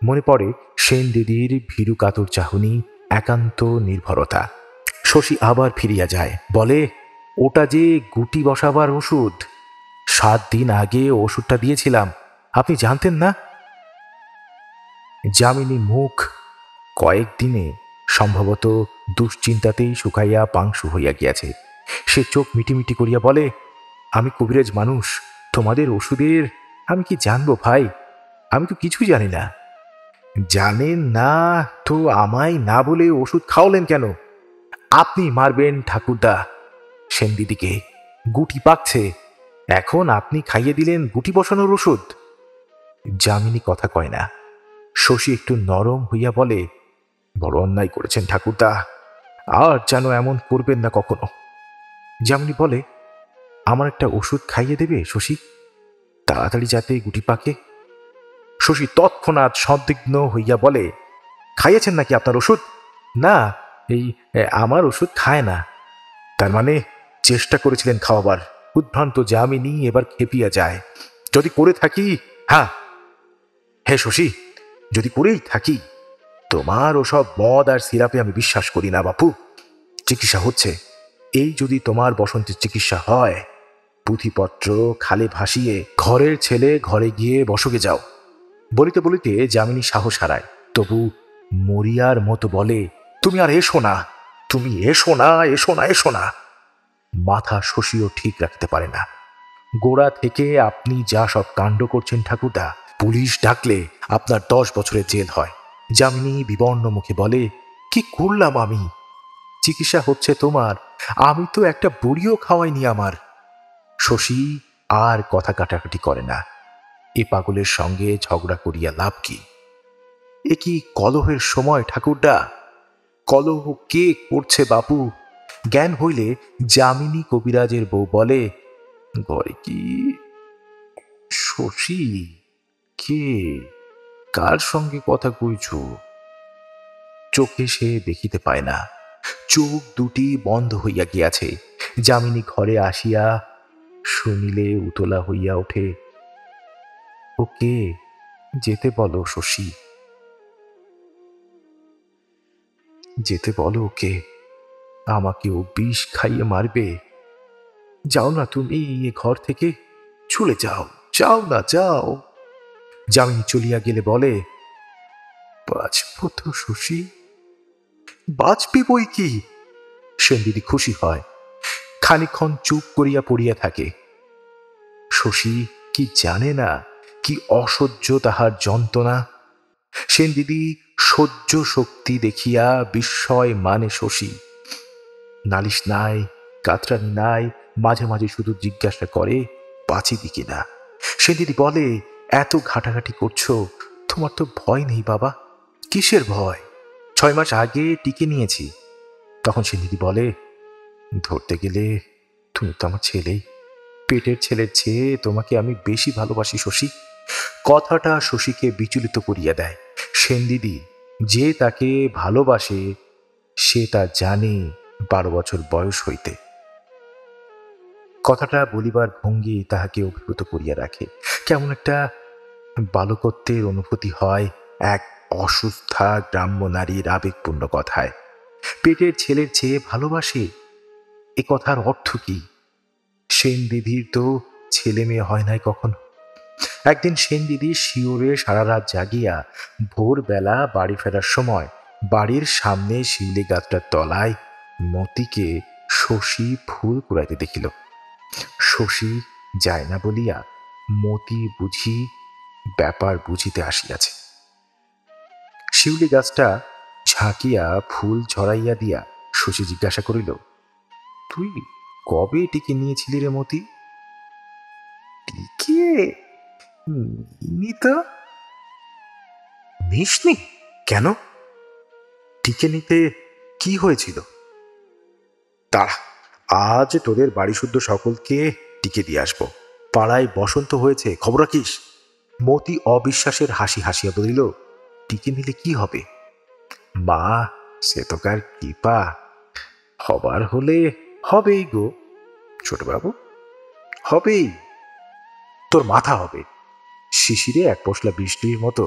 Speaker 1: মনে পড়ে সেন দিদির ভীরু কাতর চাহনি, একান্ত নির্ভরতা। শশী আবার ফিরিয়া যায়, বলে, ওটা যে গুটি বসাবার ওষুধ, 7 দিন আগে ওষুধটা দিয়েছিলাম, আপনি জানতেন না? যামিনী মুখ কয়েকদিনে সম্ভবত দুশ্চিন্তাতেই শুকাইয়া পাংশু হইয়া গিয়াছে। সে চোখ মিটিমিটি করিয়া বলে, আমি কবিরাজ মানুষ, তোমাদের ওষুধের আমি কি জানবো ভাই, আমি তো কিছুই জানি না। জানেন না তো আমায় না বলে ওষুধ খাওয়ালেন কেন? আপনি মারবেন ঠাকুরদা সেন দিদিকে, গুটি পাকছে, এখন আপনি খাইয়ে দিলেন গুটি বসানোর ওষুধ। যামিনী কথা কয় না। শশী একটু নরম হইয়া বলে, বড় অন্যায় করেছেন ঠাকুরদা, আর যেন এমন করবেন না কখনো। যামিনী বলে, আমার একটা ওষুধ খাইয়ে দেবে শশী, তাড়াতাড়ি যাতে গুটি পাকে। শশী তৎক্ষণাৎ সন্দিগ্ধ হইয়া বলে, খাইয়েছেন নাকি আপনার ওষুধ? না, এই আমার ওষুধ খায় না। তার মানে চেষ্টা করেছিলেন খাওয়াবার? উদ্ভ্রান্ত যামিনী এবার খেপিয়া যায়। যদি করে থাকি, হ্যাঁ হে শশী, যদি করেই থাকি, তোমার ওসব মদ আর সিরাপে আমি বিশ্বাস করি না বাপু। চিকিৎসা হচ্ছে, এই যদি তোমার বসন্তের চিকিৎসা হয়, পুঁথিপত্র খালে ভাসিয়ে ঘরের ছেলে ঘরে গিয়ে বসকে যাও। বলিতে বলিতে যামিনী সাহস হারায়, তবু মরিয়ার মতো বলে, তুমি আর এসো না, তুমি এসো না, এসো না, এসো না। মাথা শশীও ঠিক রাখতে পারে না। গোড়া থেকে আপনি যা সব কাণ্ড করছেন ঠাকুরদা, পুলিশ ডাকলে আপনার 10 বছরের জেল হয়। যামিনী বিবর্ণ মুখে বলে, কি করলাম আমি? চিকিৎসা হচ্ছে তোমার, আমি তো একটা বড়িও খাওয়াইনি আমার। শশী আর কথা কাটাকাটি করে না। এ পাগলের সঙ্গে ঝগড়া করিয়া লাভ কি? এ কি কলহের সময় ঠাকুরদা? কলহ কে করছে বাপু? জ্ঞান হইলে যামিনী কবিরাজের বউ বলে, ঘরে কি শশী? কে, কার সঙ্গে কথা কইছ? চোখে সে দেখিতে পায় না, চোখ দুটি বন্ধ হইয়া গিয়াছে। যামিনী ঘরে আসিয়া শুনিলে উতলা হইয়া ওঠে। ওকে যেতে বলো শশী, যেতে বলো ওকে, আমাকে ও বিষ খাইয়ে মারবে। যাও না তুমি এ ঘর থেকে, চলে যাও, যাও না, যাও। যামিনী চলিয়া গেলে বলে, বাঁচব তো শশী? বাঁচবি বই কি? সেন দিদি খুশি হয়, খানিক্ষণ চুপ করিয়া পড়িয়া থাকে। শশী কি জানে না কি অসহ্য তাহার যন্ত্রণা? সেন দিদি সহ্য শক্তি দেখিয়া বিস্ময় মানে শশী। নালিশ নাই, কাতরানি নাই, মাঝে মাঝে শুধু জিজ্ঞাসা করে, বাঁচিবি কিনা। সেন দিদি বলে, এত ঘাটাঘাটি করছো, তোমার তো ভয় নেই বাবা? কিসের ভয়? 6 মাস আগে টিকে নিয়েছি। তখন সেন দিদি বলে, ধরতে গেলে তুমি তো আমার ছেলেই, পেটের ছেলের চেয়ে তোমাকে আমি বেশি ভালোবাসি শশী। কথাটা শশীকে বিচলিত করিয়া দেয়। সেন দিদি যে তাকে ভালোবাসে সে তা জানে 12 বছর বয়স হইতে। কথাটা বলিবার ভঙ্গি তাহাকে অভিভূত করিয়া রাখে। কেমন একটা বালকত্বের অনুভূতি হয় এক অসুস্থা গ্রাম্য নারীর আবেগপূর্ণ কথায়। পেটের ছেলের চেয়ে ভালোবাসে, এ কথার অর্থ কি? সেন দিদির তো ছেলে মেয়ে হয় নাই কখনো। একদিন সেন দিদি শিওরে সারা রাত জাগিয়া ভোরবেলা বাড়ি ফেরার সময় বাড়ির সামনে শিউলি গাছটার তলায় মতিকে শশী ফুল কুড়াইতে দেখিল। শশী যায় না বলিয়া মতি বুঝি ব্যাপার বুঝিতে আসিয়াছে। শিউলি গাছটা ঝাঁকিয়া ফুল ঝরাইয়া দিয়া শশী জিজ্ঞাসা করিল, তুই কবে টিকে নিয়েছিলি রে মতি? টিকে নিইনি তো। নিসনি? কেন? টিকে নিতে কি হয়েছিল? দাঁড়া, আজ তোদের বাড়ি শুদ্ধ সকলকে টিকে দিয়ে আসবো। পাড়ায় বসন্ত হয়েছে, খবর রাখিস। মতি অবিশ্বাসের হাসি হাসিয়া বলিল, টিকে নিলে কি হবে? মা, সে তো কার কৃপা, হবার হলে হবেই গো ছোটবাবু, হবেই। তোর মাথা হবে। শিশিরে এক পশলা বৃষ্টির মতো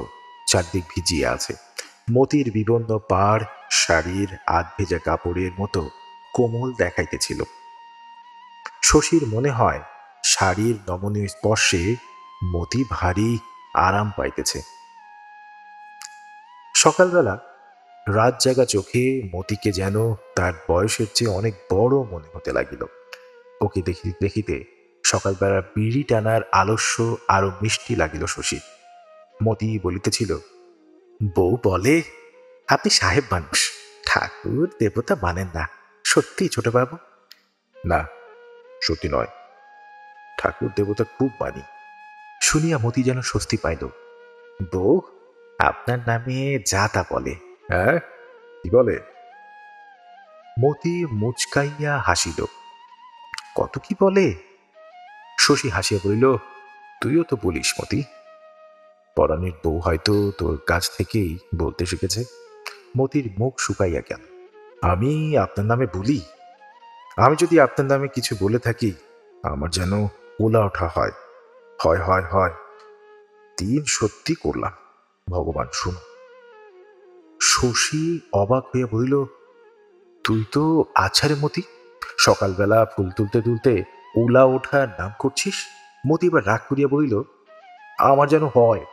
Speaker 1: চারদিক ভিজিয়ে আছে। মতির বিবন্ন পাড় শাড়ির আধ ভেজা কাপড়ের মতো কোমল দেখাইতেছিল। শশীর মনে হয় শাড়ির নমনীয় স্পর্শে মতি ভারী আরাম পাইতেছে। সকালবেলা রাত জাগা চোখে মতিকে যেন তার বয়সের চেয়ে অনেক বড় মনে হতে লাগিল। ওকে দেখিতে দেখিতে সকালবেলা বিড়ি টানার আলস্য আরো মিষ্টি লাগিল শশী। মতি বলিতেছিল, বউ বলে আপনি সাহেব মানুষ, ঠাকুর দেবতা মানেন না, সত্যি ছোটবাবু? না, সত্যি নয়, ঠাকুর দেবতা খুব মানি। শুনিয়া মতি যেন স্বস্তি পাইল। বউ আপনার নামে যা তা বলে। হ্যাঁ, কি বলে? মতি মুচকাইয়া হাসিল। কত কি বলে। শশী হাসিয়া বলিল, তুইও তো বলিস মতি। পরাণের বউ হয়তো তোর কাছ থেকেই বলতে শিখেছে। মতির মুখ শুকাইয়া গেল। আমি আপনার নামে বলি? আমি যদি আপনার নামে কিছু বলে থাকি আমার যেন ওলা ওঠা হয়। হয় হয় হয়, দিন সত্যি করলাম, ভগবান শুনো। শশী অবাক হইয়া বলিল, তুই তো আছাড়ে মতি, সকালবেলা ফুল তুলতে তুলতে ওলা ওঠার নাম করছিস। মতি এবার রাগ করিয়া বলিল, আমার যেন হয়।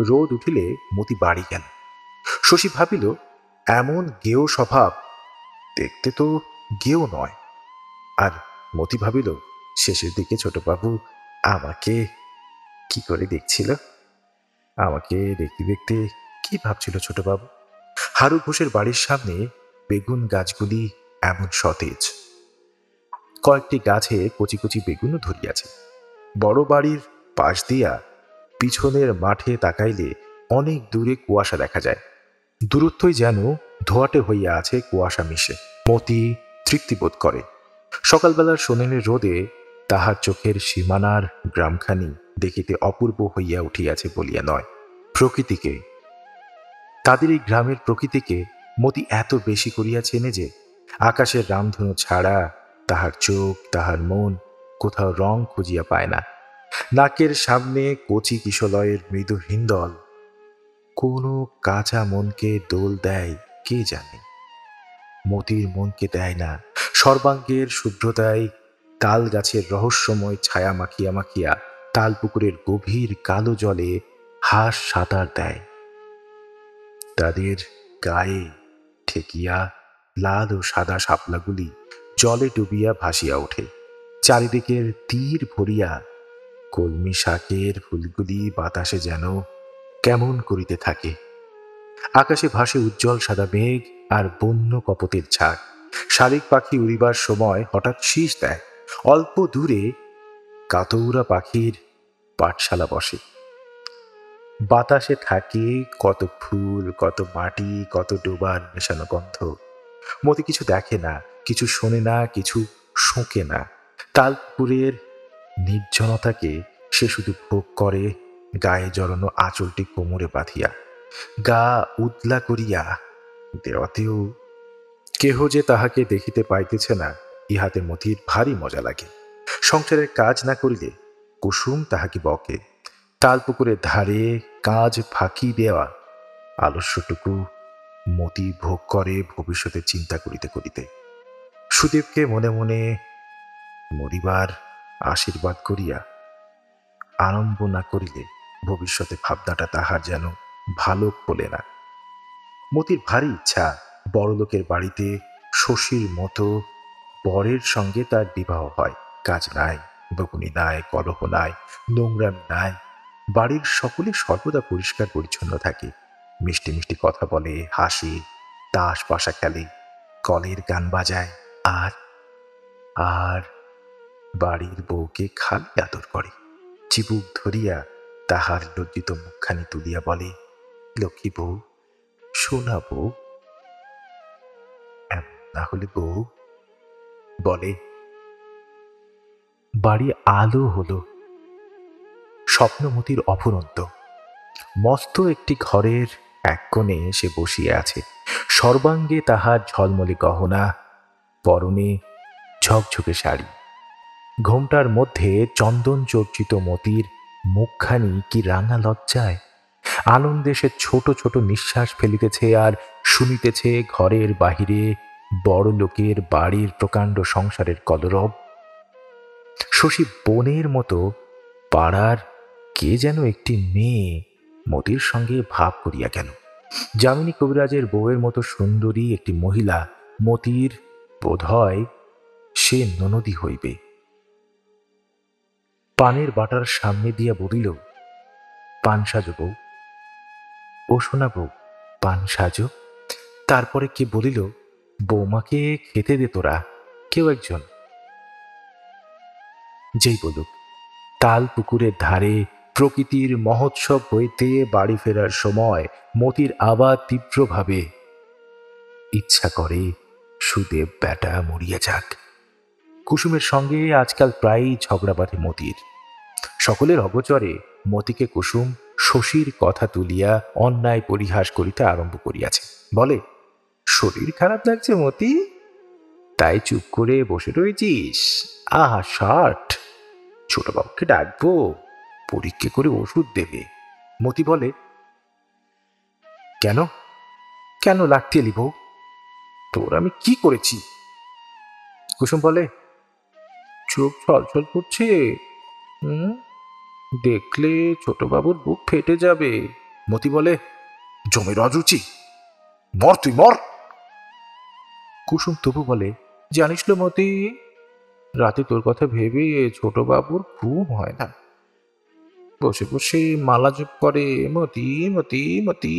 Speaker 1: রোদ উঠিলে মতি বাড়ি গেল। শশী ভাবিল, এমন গেও স্বভাব দেখতে তো গেও নয়। আর মতি ভাবিল, শেষের দিকে ছোটবাবু আমাকে কি করে দেখছিল। আমাকে দেখতে দেখতে কি ভাবছিল ছোটবাবু? হারু ঘোষের বাড়ির সামনে বেগুন গাছগুলি এমন সতেজ। কয়েকটি গাছে কচি কচি বেগুনও ধরিয়াছে। বড় বাড়ির পাশ দিয়া পিছনের মাঠে তাকাইলে অনেক দূরে কুয়াশা দেখা যায়। দূরত্বই যেন ধোয়াটে হইয়া আছে কুয়াশা মিশে। মতি তৃপ্তিবোধ করে। সকালবেলার সোনেনের রোদে তাহার চোখের সীমানার গ্রামখানি দেখিতে অপূর্ব হইয়া উঠিয়াছে বলিয়া নয়, প্রকৃতিকে, তাদের এই গ্রামের প্রকৃতিকে মতি এত বেশি করিয়া চেনে যে আকাশের রামধনু ছাড়া তাহার চোখ তাহার মন কোথাও রং খুঁজিয়া পায় না। নাকের সামনে কচি কিশলয়ের মৃদু হিন্দল কোনো কাঁচা মনকে দোল দেয় কে জানে। মতির মনকে দেয় না। সর্বাঙ্গের শুভ্রতায় তাল গাছের রহস্যময় ছায়া মাখিয়া মাখিয়া তাল পুকুরের গভীর কালো জলে হাঁস সাঁতার দেয়। তাদের গায়ে ঠেকিয়া লাল ও সাদা শাপলাগুলি জলে ডুবিয়া ভাসিয়া ওঠে। চারিদিকের তীর ভরিয়া কলমি শাকের ফুলগুলি বাতাসে যেন কেমন করিতে থাকে। আকাশে ভাসে উজ্জ্বল সাদা মেঘ আর বন্য কপতের ঝাঁক। শালিক পাখি উড়িবার সময় হঠাৎ শীষ দেয়। অল্প দূরে কাতৌরা পাখির পাঠশালা বসে। বাতাসে থাকে কত ফুল, কত মাটি, কত ডোবার মেশানো গন্ধ। মতি কিছু দেখে না, কিছু শোনে না, কিছু শোকে না। তালপুরের নির্জনতাকে সে শুধু ভোগ করে, গায়ে জড়ানো আঁচলটি কোমরে বাঁধিয়া, গা উদলা করিয়া দেওয়াতেও কেহ যে তাহাকে দেখিতে পাইতেছে না, ইহাতে মতির ভারী মজা লাগে। সংসারের কাজ না করিলে কুসুম তাহাকে বকে। তালপুকুরের ধারে কাজ ফাঁকি দেওয়া আলস্যটুকু মতি ভোগ করে ভবিষ্যতের চিন্তা করিতে করিতে। সুদেবকে মনে মনে মরিবার আশীর্বাদ করিয়া আরম্ভ না করিলে ভবিষ্যতে ভাবনাটা তাহার যেন ভালো খোলে না। মতির ভারী ইচ্ছা বড়লোকের বাড়িতে শশীর মতো বরের সঙ্গে তার বিবাহ হয়। কাজ নাই, বকুনি নাই, কলহ নাই, নোংরামি নাই। বাড়ির সকলে সর্বদা পরিষ্কার পরিচ্ছন্ন থাকে, মিষ্টি মিষ্টি কথা বলে, হাসে, তাস পাশা খেলে, কলের গান বাজায়। আর আর বাড়ির বউকে খালি আদর করে, চিবুক ধরিয়া তাহার লজ্জিত মুখখানি তুলিয়া বলে, লক্ষ্মী বউ, সোনা বউ, এমন না হলে বউ। বলে, বাড়ি আলো হলো। স্বপ্নমতির অফুরন্ত। মস্ত একটি ঘরের এক কোণে সে বসিয়া আছে, সর্বাঙ্গে তাহার ঝলমলে গহনা, পরনে ঝকঝকে শাড়ি, ঘোমটার মধ্যে চন্দন চর্চিত মতির মুখখানি কি রাঙা লজ্জায়। আনন্দে সে ছোট ছোট নিঃশ্বাস ফেলিতেছে আর শুনিতেছে ঘরের বাহিরে বড় লোকের বাড়ির প্রকাণ্ড সংসারের কলরব। শশী বোনের মতো পাড়ার কে যেন একটি মেয়ে মতির সঙ্গে ভাব করিয়া গেল। যামিনী কবিরাজের বউয়ের মতো সুন্দরী একটি মহিলা মতির বোধ হয় সে ননদী হইবে। পানের বাটার সামনে দিয়া বলিল, পান সাজো বউ। ও শোনা বউ, পান সাজো। তারপরে কে বলিল, বৌমাকে খেতে দে তোরা, কেউ একজন। যেই বলুক, তাল পুকুরের ধারে প্রকৃতির মহোৎসব হইতে বাড়ি ফেরার সময় মতির আবার তীব্রভাবে ইচ্ছা করে সুদেব ব্যাটা মরিয়া যাক। কুসুমের সঙ্গে আজকাল প্রায়ই ঝগড়া বাঁধে মতির। সকলের অগোচরে মতিকে কুসুম শশীর কথা তুলিয়া অন্যায় পরিহাস করিতে আরম্ভ করিয়াছে। বলে, শরীর খারাপ লাগছে মতি, তাই চুপ করে বসে রয়েছিস? আহা ষাট, ছোটবাবুকে ডাকবো, পরীক্ষা করে ওষুধ দেবে। মতি বলে, কেন কেন লাগতে এলি বউ? তোর আমি কি করেছি? কুসুম বলে, চোখ ছলছল করছে, দেখলে ছোটবাবুর বুক ফেটে যাবে। মতি বলে, জমির অরুচি, মর তুই মর। কুসুম তবু বলে, জানিস লো মতি, রাতে তোর কথা ভেবে ছোটবাবুর ঘুম হয় না, বসে বসে মালা জপ করে মতি মতি মতি।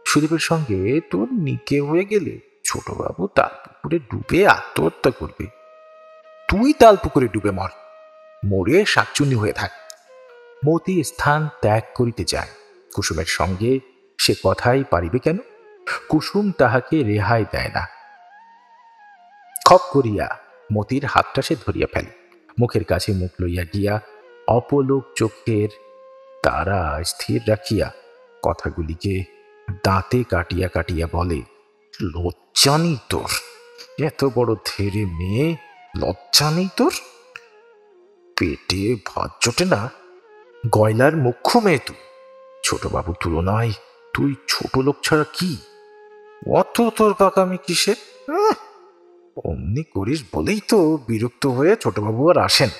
Speaker 1: সুদীপের সঙ্গে তোর নিকে হয়ে গেলে ছোটবাবু তাল পুকুরে ডুবে আত্মহত্যা করবে। তুই তাল পুকুরে ডুবে মর, মরে শাকচুন্নি হয়ে থাক। মতি স্থান ত্যাগ করিতে যায়। কুসুমের সঙ্গে সে কথাই পারিবে কেন? কুসুম তাহাকে রেহাই দেয় না। খপ করিয়া মতির হাতটা সে ধরিয়া ফেলে, মুখের কাছে মুখ লইয়া গিয়া অপলোক চোখের তারা স্থির রাখিয়া কথাগুলিকে দাঁতে কাটিয়া কাটিয়া বলে, লজ্জা নেই তোর? এত বড় ধেরে মেয়ে, লজ্জা নেই তোর? পেটে ভাত জোটে না, গয়লার মুখ্য মেয়ে তুই। ছোটবাবুর তুলনায় তুই ছোট লোক ছাড়া কি? অত তোর পাকামি কিসে? অমনি করিস বলেই তো বিরক্ত হয়ে ছোটবাবু আর আসেন।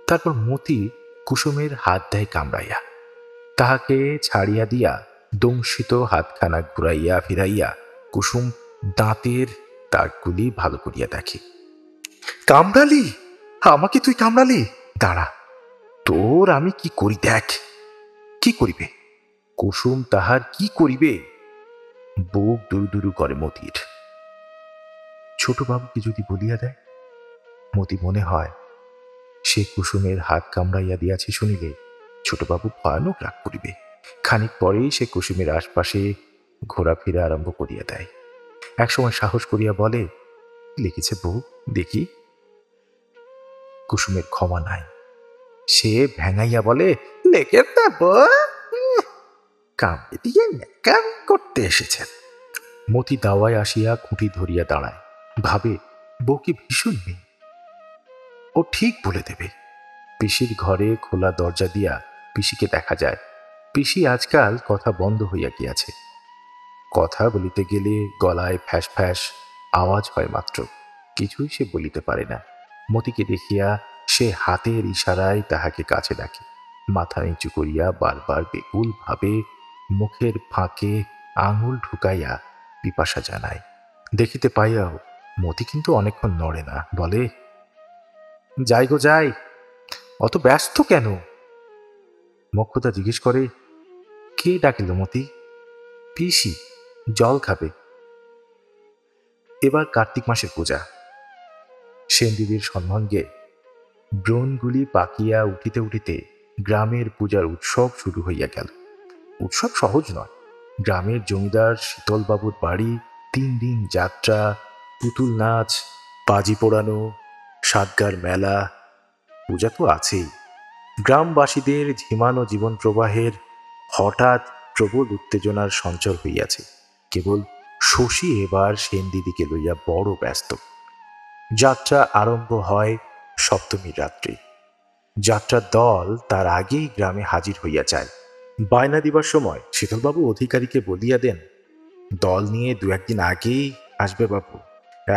Speaker 1: তারপর মতি কুসুমের হাত দেয় কামড়াইয়া, তাহাকে ছাড়িয়া দিয়া দংশিত হাতখানা ঘুরাইয়া ফিরাইয়া কুসুম দাঁতের দাগগুলি ভালো করিয়া দেখে। কামড়ালি? আমাকে তুই কামড়ালি? দাঁড়া, তোর আমি কি করি দেখ। কি করিবে? কুসুম তাহার কি করিবে? বুক দুরু দুরু করে মতির। ছোটবাবুকে যদি বলিয়া দেয়? মতি মনে হয় সে কুসুমের হাত কামড়াইয়া দিয়াছে শুনিলে ছোটবাবু ভয়ানক রাগ করিবে। খানিক পরেই সে কুসুমের আশপাশে ঘোরাফেরা আরম্ভ করিয়া দেয়। একসময় সাহস করিয়া বলে, লিখেছে বউ, দেখি। কুসুমের ক্ষমা নাই। সে ভেঙাইয়া বলে, লেখে দেব, কামড়ে দিয়ে ন্যাকাম করতে এসেছেন। মতি দাওয়ায় আসিয়া খুঁটি ধরিয়া দাঁড়ায়, ভাবে বউ কি ভীষণ নেই, ও ঠিক বলে দেবে। পিসির ঘরে খোলা দরজা দিয়া পিসিকে দেখা যায়। পিসি আজকাল কথা বন্ধ হইয়া গিয়াছে। কথা বলিতে গেলে গলায় ফ্যাস ফ্যাস আওয়াজ হয় মাত্র, কিছুই সে বলিতে পারে না। মতিকে দেখিয়া সে হাতের ইশারায় তাহাকে কাছে ডাকে, মাথা নিচু করিয়া বারবার বেকুল ভাবে মুখের ফাঁকে আঙুল ঢুকাইয়া পিপাসা জানায়। দেখিতে পাইয়াও মতি কিন্তু অনেকক্ষণ নড়ে না, বলে, যাই গো যাই, অত ব্যস্ত কেন? মোক্ষদা জিজ্ঞেস করে। কে ডাকিল মতি? পিসি, জল খাবে। এবার কার্তিক মাসের পূজা। সেন দিদির সম্বন্ধে ব্রণগুলি পাকিয়া উঠিতে উঠিতে গ্রামের পূজার উৎসব শুরু হইয়া গেল। উৎসব সহজ নয়। গ্রামের জমিদার শীতলবাবুর বাড়ি 3 দিন যাত্রা, পুতুল নাচ, বাজি পোড়ানো, সাতগার মেলা, পূজা তো আছেই। গ্রামবাসীদের ঝিমানো জীবন প্রবাহের হঠাৎ প্রবল উত্তেজনার সঞ্চার হইয়াছে। কেবল শশী এবার সেন দিদিকে লইয়া বড় ব্যস্ত। যাত্রা আরম্ভ হয় সপ্তমীর রাত্রে। যাত্রার দল তার আগেই গ্রামে হাজির হইয়া যায়। বায়না দিবার সময় শীতলবাবু অধিকারীকে বলিয়া দেন, দল নিয়ে 2-1 দিন আগেই আসবে বাবু।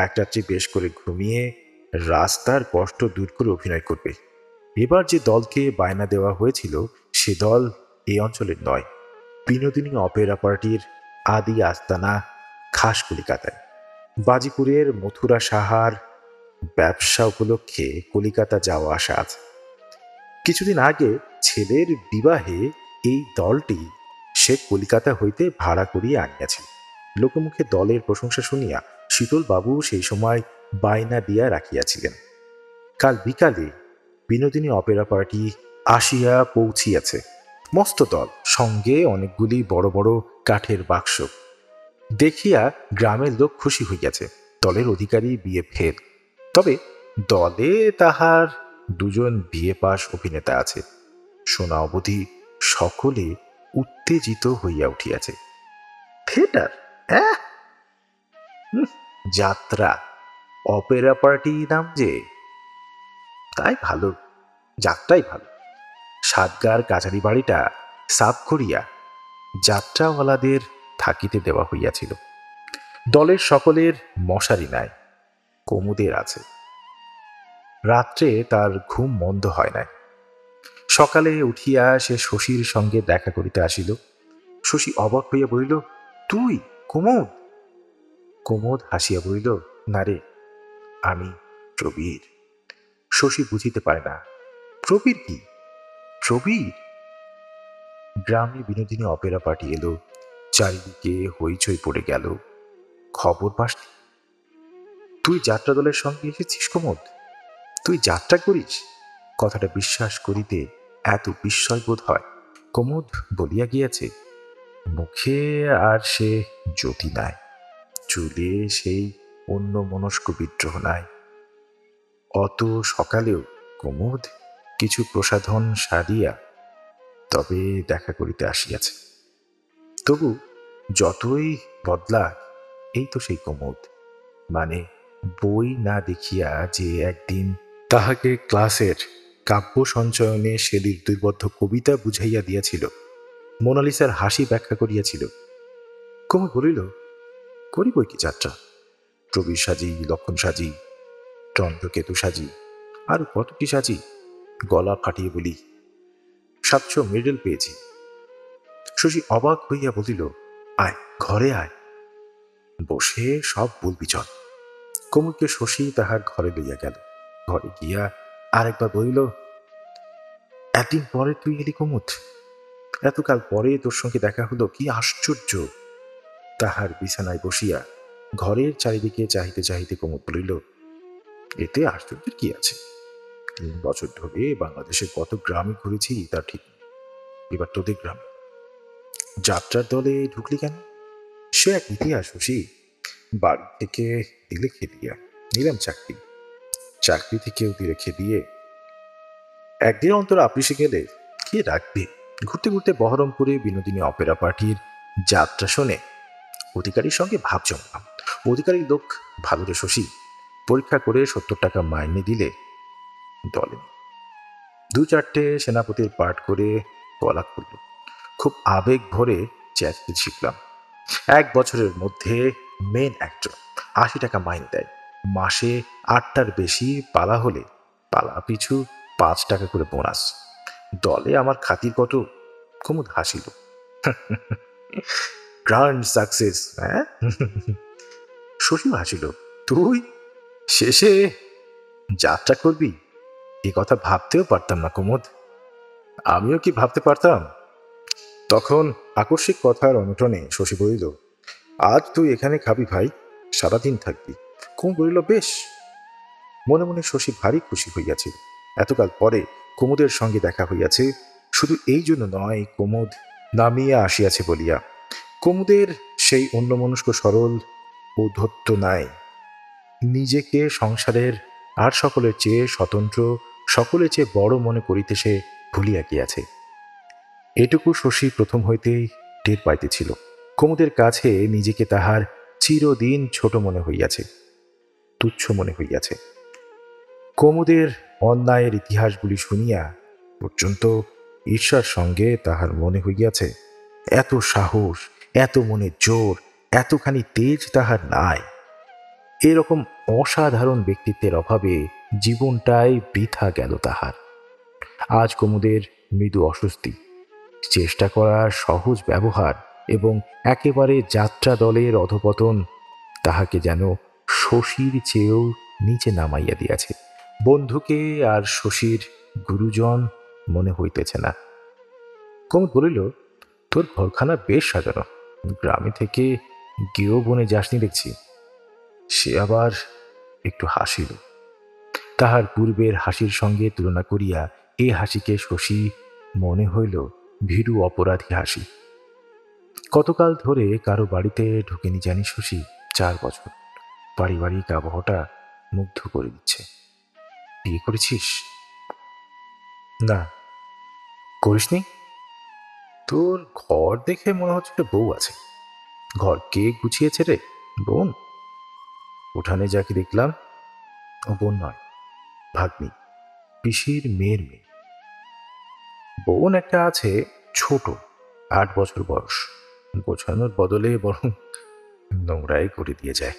Speaker 1: এক রাত্রি বেশ করে ঘুমিয়ে রাস্তার কষ্ট দূর করে অভিনয় করবে। এবার যে দলকে বায়না দেওয়া হয়েছিল সে দল এই অঞ্চলের নয়। বিনোদিনী অপেরা পার্টির আদি আস্তানা খাস কলিকাতায়। বাজিপুরের মথুরা সাহার ব্যবসা উপলক্ষে কলিকাতা যাওয়া আসা আছে। কিছুদিন আগে ছেলের বিবাহে এই দলটি সে কলিকাতা হইতে ভাড়া করিয়া আনিয়াছিল। লোকমুখে দলের প্রশংসা শুনিয়া শীতলবাবু সেই সময় বায়না দিয়া রাখিয়াছিলেন। কাল বিকালে বিনোদিনী অপেরা পার্টি আসিয়া পৌঁছিয়াছে। মস্ত দল, সঙ্গে অনেকগুলি বড় বড় কাঠের বাক্স। দেখিয়া গ্রামের লোক খুশি হইয়াছে। দলের অধিকারী বিয়ে ফেল, তবে দলে তাহার 2 জন বিয়ে পাশ অভিনেতা আছে। শোনা অবধি সকলে উত্তেজিত হইয়া উঠিয়াছে। থিয়েটার, হ্যাঁ, যাত্রা, অপেরা পার্টি নাম যে, তাই ভালো, যাত্রাই ভালো। সাতগার কাছারি বাড়িটা সাফ করিয়া যাত্রাওয়ালাদের থাকিতে দেওয়া হইয়াছিল। দলের সকলের মশারি নাই, কুমুদের আছে। রাত্রে তার ঘুম মন্দ হয় নাই। সকালে উঠিয়া সে শশীর সঙ্গে দেখা করিতে আসিল। শশী অবাক হইয়া বলিল, তুই কুমুদ? কুমুদ হাসিয়া বলিল, না রে, আমি প্রবীর। শশী বুঝিতে পারে না, প্রবীর কি? প্রবীর? গ্রামে বিনোদিনী অপেরা পার্টি এলো। চারিদিকে হইচই পড়ে গেল। খবর পাসনি? তুই যাত্রা দলের সঙ্গে এসেছিস কুমুদ? তুই যাত্রা করিস? কথাটা বিশ্বাস করিতে এত বিস্ময় বোধ হয়। কুমুদ বলিয়া গিয়াছে, মুখে আর সে জ্যোতি নাই, চুলে সেই অন্য মনস্ক বিদ্রোহ নাই। অত সকালেও কুমুদ কিছু প্রসাধন সারিয়া তবে দেখা করিতে আসিয়াছে। তবু যতই বদলা, এই তো সেই কুমুদ। মানে বই না দেখিয়া যে একদিন তাহাকে ক্লাসের কাব্য সঞ্চয়নে শেলীর 2 বদ্ধ কবিতা বুঝাইয়া দিয়াছিল, মোনালিসার হাসি ব্যাখ্যা করিয়াছিল। কুমুদ বলিল, করি বই কি যাত্রা, প্রবীর সাজি, লক্ষণ সাজি, চন্দ্রকেতু সাজি, আর কত কি সাজি। গলা ফাটিয়ে বলি, 700 মেডেল পেয়েছি। শশী অবাক হইয়া বলিল, আয় ঘরে আয়, বসে সব বলবি চল। কুমুদকে শশী তাহার ঘরে লইয়া গেল। ঘরে গিয়া আরেকবার বলিল, একদিন পরে তুই এলি কুমুদ, এতকাল পরে তোর সঙ্গে দেখা হলো, কি আশ্চর্য। তাহার বিছানায় বসিয়া ঘরের চারিদিকে চাহিতে চাহিতে কুমুদ বলিল, এতে আশ্চর্যের কি আছে? 3 বছর ধরে বাংলাদেশের কত গ্রামে ঘুরেছি তা ঠিক নেই। এবার তোদের গ্রামে যাত্রার দলে ঢুকলি কেন? সে এক ইতিহাস শশী। বাড়ি থেকে দিলে খেদিয়া নিলাম চাকরি, চাকরি থেকেও দিলে খেদিয়ে একদিন অন্তর আপিসে গেলে কে রাখবে। ঘুরতে ঘুরতে বহরমপুরে বিনোদিনী অপেরা পার্টির যাত্রা শোনে অধিকারীর সঙ্গে ভাব জমালাম। অধিকারী লোক ভালো রে শশী, পরীক্ষা করে 70 টাকা মাইনে দিলে দলে 2-4টে সেনাপতির পাঠ করে গলা খুলল। খুব আবেগ ভরে চেঁচাতে শিখলাম। 1 বছরের মধ্যে মেন অ্যাক্টর, 80 টাকা মাইনে দেয়। মাসে 8টার বেশি পালা হলে পালা পিছু 5 টাকা করে বোনাস। দলে আমার খাতির কত? কুমুদ হাসিল। গ্র্যান্ড সাকসেস, হ্যাঁ? শশী হাসিল, তুই শেষে যাত্রা করবি? এ কথা ভাবতেও পারতাম না কুমুদ। আমিও কি ভাবতে পারতাম? তখন আকস্মিক কথার অনটনে শশী বলিল, আজ তুই এখানে খাবি ভাই, সারাদিন থাকবি। কুমুদ বলিল, বেশ। মনে মনে শশী ভারী খুশি হইয়াছিল। এতকাল পরে কুমুদের সঙ্গে দেখা হইয়াছে, শুধু এই জন্য নয়, কুমুদ নামিয়া আসিয়াছে বলিয়া। কুমুদের সেই অন্যমনস্ক সরল ঔদ্ধত্য নাই। নিজেকে সংসারের আর সকলের চেয়ে স্বতন্ত্র, সকলের চেয়ে বড় মনে করিতে সে ভুলিয়া গিয়াছে। এটুকু শশী প্রথম হইতেই টের পাইতেছিল। কুমুদের কাছে নিজেকে তাহার চিরদিন ছোট মনে হইয়াছে, তুচ্ছ মনে হইয়াছে। কুমুদের অন্যায়ের ইতিহাসগুলি শুনিয়া পর্যন্ত ঈর্ষার সঙ্গে তাহার মনে হইয়াছে, এত সাহস, এত মনে জোর, এতখানি তেজ তাহার নাই। এরকম অসাধারণ ব্যক্তিত্বের অভাবে জীবনটাই বৃথা গেল তাহার। আজ কুমুদের মৃদু অস্বস্তি, চেষ্টা করার সহজ ব্যবহার এবং একেবারে যাত্রা দলের অধপতন তাহাকে যেন শশীর চেয়েও নিচে নামাইয়া দিয়াছে। বন্ধুকে আর শশীর গুরুজন মনে হইতেছে না। কুমুদ বলিল, তোর ঘরখানা বেশ সাজানো, গ্রামে থেকে গেও বনে যাসনি দেখছি। সে আবার একটু হাসিল। তাহার পূর্বের হাসির সঙ্গে তুলনা করিয়া এ হাসিকে শশী মনে হইল ভীরু অপরাধী হাসি। কতকাল ধরে কারো বাড়িতে ঢুকেনি জানি শশী, 4 বছর। পারিবারিক আবহাওয়াটা মুগ্ধ করে দিচ্ছে। বিয়ে করেছিস? না। করিসনি? তোর ঘর দেখে মনে হচ্ছে বউ আছে। ঘর কে গুছিয়েছে রে? বোন? উঠানে যাকে দেখলাম, ও বোন নয়, ভাগ্নি, পিসির মেয়ের মেয়ে। বোন একটা আছে, ছোট, 8 বছর বয়স। গোছানোর বদলে বরং নোংরাই করে দিয়ে যায়।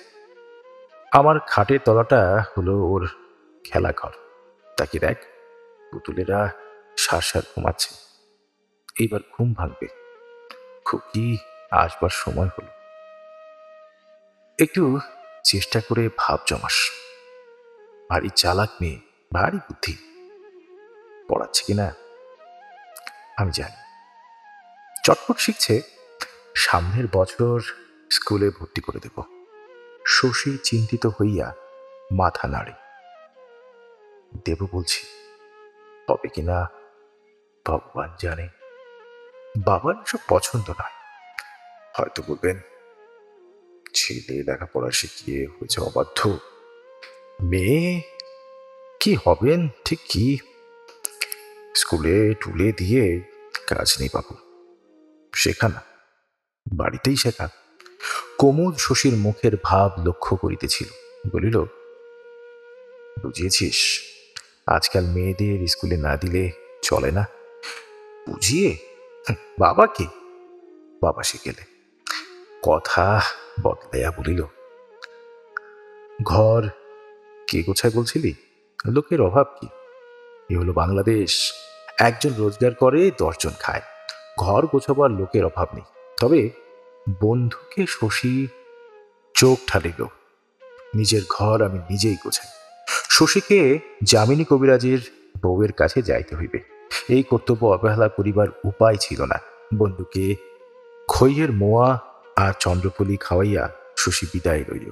Speaker 1: আমার খাটের তলাটা হলো ওর খেলাঘর। তাকে দেখ, পুতুলেরা সার ঘুমাচ্ছে। এইবার ঘুম ভাঙবে। খুকি আসবার সময় হলো। একটু চেষ্টা করে ভাব জমাস। ভারী চালাক মেয়ে, ভারী বুদ্ধি। পড়াচ্ছে কিনা আমি জানি। চটপট শিখছে। সামনের বছর স্কুলে ভর্তি করে দেব। শশী চিন্তিত হইয়া মাথা নাড়ে। দেব বলছি, তবে কিনা ভগবান জানে। বাবার সব পছন্দ নয়। হয়তো বলবেন, ছেলে লেখাপড়া শিখিয়ে হয়েছে অবাধ্য, মেয়ে কি হবেন ঠিক কি, স্কুলে টুলে দিয়ে কাজ নেই বাবু, শেখা না, বাড়িতেই শেখা। কুমুদ শশীর মুখের ভাব লক্ষ্য করিতেছিল। বলিল, বুঝিয়েছিস, আজকাল মেয়েদের স্কুলে না দিলে চলে না। বুঝিয়ে? বাবা কি? বাবা শিখেলে। কথা বদলাইয়া বলিল, ঘর কে গোছায় বলছিলি? লোকের অভাব কি? এ হলো বাংলাদেশ। একজন রোজগার করে, 10 জন খায়। ঘর গোছাবার লোকের অভাব নেই। তবে বন্ধুকে শশী চোখ ঠালিল, নিজের ঘর আমি নিজেই গোছাই। শশীকে যামিনী কবিরাজের বউয়ের কাছে যাইতে হইবে। এই কর্তব্য অবহেলা করিবার উপায় ছিল না। বন্ধুকে খইয়ের মোয়া আর চন্দ্রপলি খাওয়াইয়া শশী বিদায় লইল।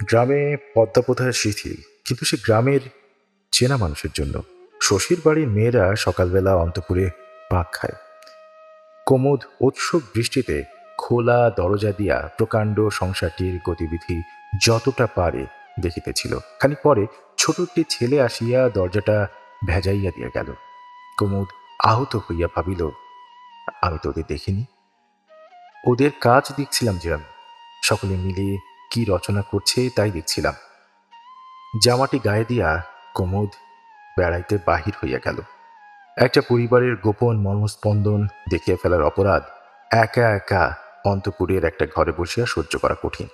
Speaker 1: গ্রামে পদ্মাপ্রথার শিথিল, কিন্তু সে গ্রামের চেনা মানুষের জন্য। শশীর বাড়ির মেয়েরা সকালবেলা অন্তঃপুরে পাক খায়। কুমুদ উৎসুক দৃষ্টিতে খোলা দরজা দিয়া প্রকাণ্ড সংসারটির গতিবিধি যতটা পারে দেখিতেছিল। খানিক পরে ছোট একটি ছেলে আসিয়া দরজাটা ভেজাইয়া দিয়া গেল। কুমুদ আহত হইয়া ভাবিল, আমি তো ওদের দেখিনি। ওদের কাজ দেখছিলাম যে আমি। সকলে মিলে কি রচনা করছে তাই দেখছিলাম। জামাটি গায়ে দিয়া কুমুদ বেড়াইতে বাহির হইয়া গেল। একটা পরিবারের গোপন মর্মস্পন্দন দেখিয়া ফেলার অপরাধ একা একা অন্তপুরের একটা ঘরে বসিয়া সহ্য করা কঠিন।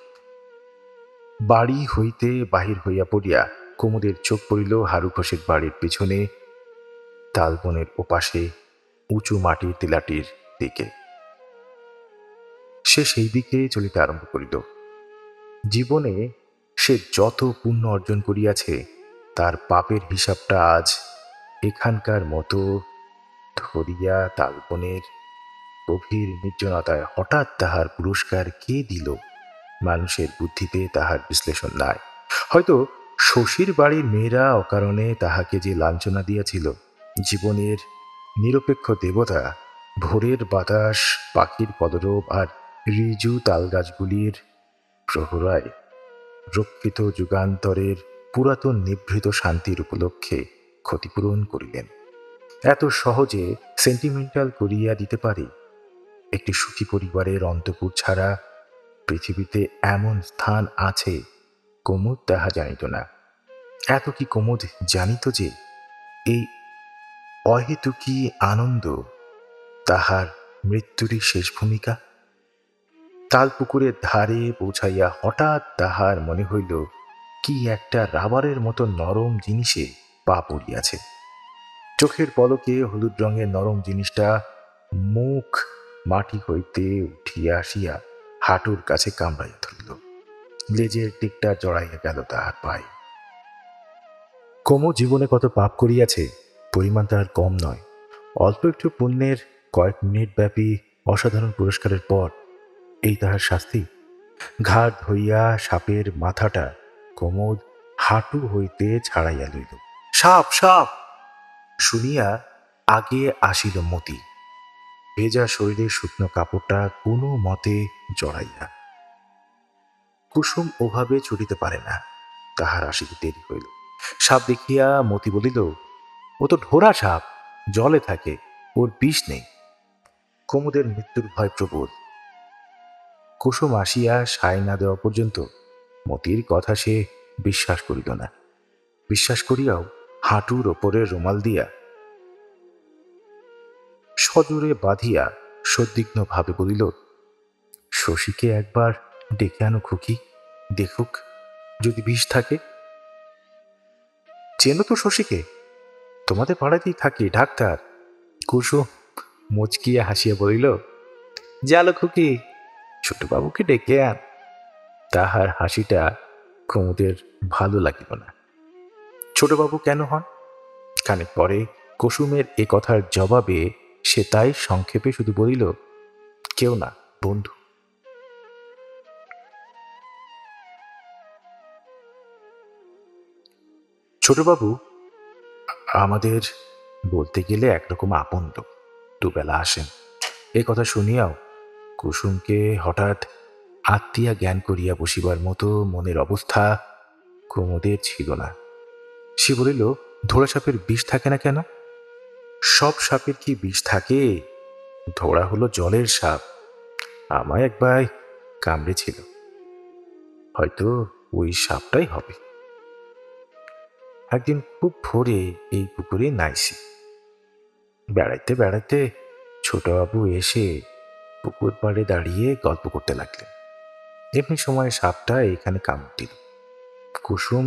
Speaker 1: বাড়ি হইতে বাহির হইয়া পড়িয়া কুমুদের চোখ পড়িল হারু ঘোষের বাড়ির পিছনে তালবনের ওপাশে উঁচু মাটির টিলাটির দিকে। সে সেই দিকে চলিতে আরম্ভ করিল। জীবনে সে যত পুণ্য অর্জন করিয়াছে তার পাপের হিসাবটা আজ এখানকার মতো ধরিয়া তালবনের গভীর নির্জনতায় হঠাৎ তাহার পুরস্কার কে দিল? মানুষের বুদ্ধিতে তাহার বিশ্লেষণ নাই। হয়তো শশীর বাড়ির মেয়েরা অকারণে তাহাকে যে লাঞ্ছনা দিয়াছিল, জীবনের নিরপেক্ষ দেবতা, ভোরের বাতাস, পাখির পদরব আর ঋজু তালগাছগুলির প্রহরায় রক্ষিত যুগান্তরের পুরাতন নিভৃত শান্তির উপলক্ষে ক্ষতিপূরণ করিলেন। এত সহজে সেন্টিমেন্টাল করিয়া দিতে পারে? একটি সুখী পরিবারের অন্তঃপুর ছাড়া পৃথিবীতে এমন স্থান আছে? কুমুদ তাহা জানিত না। এত কি কুমুদ জানিত যে এই অহেতুকী আনন্দ তাহার মৃত্যুরই শেষ ভূমিকা? তালপুকুরের ধারে পৌঁছাইয়া হঠাৎ তাহার মনে হইল কি একটা রাবারের মতো নরম জিনিসে পা পড়িয়াছে। চোখের পলকে হলুদ রঙের নরম জিনিসটা মুখ মাটি হইতে উঠিয়া আসিয়া হাঁটুর কাছে কামড়াইয়া ধরিল। লেজের দিকটা জড়াইয়া গেল তাহার পায়ে। কুমুদ জীবনে কত পাপ করিয়াছে, পরিমাণ তাহার কম নয়। অল্প একটু পুণ্যের কয়েক মিনিট ব্যাপী অসাধারণ পুরস্কারের পর এই তাহার শাস্তি। ঘাড় ধইয়া সাপের মাথাটা কুমুদ হাঁটু হইতে ছাড়াইয়া লইল। সাপ সাপ শুনিয়া আগে আসিল মতি, ভেজা শরীরে শুকনো কাপড়টা কোনো মতে জড়াইয়া। কুসুম ওভাবে ছুটিতে পারে না, তাহার আসিতে দেরি হইল। সাপ দেখিয়া মতি বলিল, ও তো ঢোরা সাপ, জলে থাকে, ওর বিষ নেই। কুমুদের মৃত্যুর ভয় প্রবল। কুসুম আসিয়া সায় না দেওয়া পর্যন্ত মতির কথা সে বিশ্বাস করিল না। বিশ্বাস করিয়াও হাঁটুর ওপরে রুমাল দিয়া সজোরে বাঁধিয়া সদ্বিগ্ন ভাবে বলিল, শশীকে একবার ডেকে আনো খুকি, দেখুক যদি বিষ থাকে। চেনো তো শশীকে? তোমাদের পাড়াতেই থাকে, ডাক্তার। কুসুম মুচকিয়া হাসিয়া বলিল, জালো খুকি, ছোটবাবুকে ডেকে আন। তাহার হাসিটা কুমুদের ভালো লাগিল না। ছোটবাবু কেন হন? খানিক পরে কুসুমের এ কথার জবাবে সে তাই সংক্ষেপে শুধু বলিল, কেউ না, বন্ধু। ছোটবাবু আমাদের বলতে গেলে একরকম আপন লোক, দুবেলা আসেন। এ কথা শুনিয়াও কুসুমকে হঠাৎ আত্মীয়া জ্ঞান করিয়া বসিবার মতো মনের অবস্থা কুমুদের ছিল না। সে বলিল, ধোড়া সাপের বিষ থাকে না কেন? সব সাপের কি বিষ থাকে? ধোড়া হলো জলের সাপ। আমায় একবার কামড়েছিল, হয়তো ওই সাপটাই হবে। একদিন খুব ভোরে এই পুকুরে নাইছি, বেড়াইতে বেড়াইতে ছোটবাবু এসে পুকুর পাড়ে দাঁড়িয়ে গল্প করতে লাগলেন। এমনি সময় সাপটা এখানে কামড় দিল। কুসুম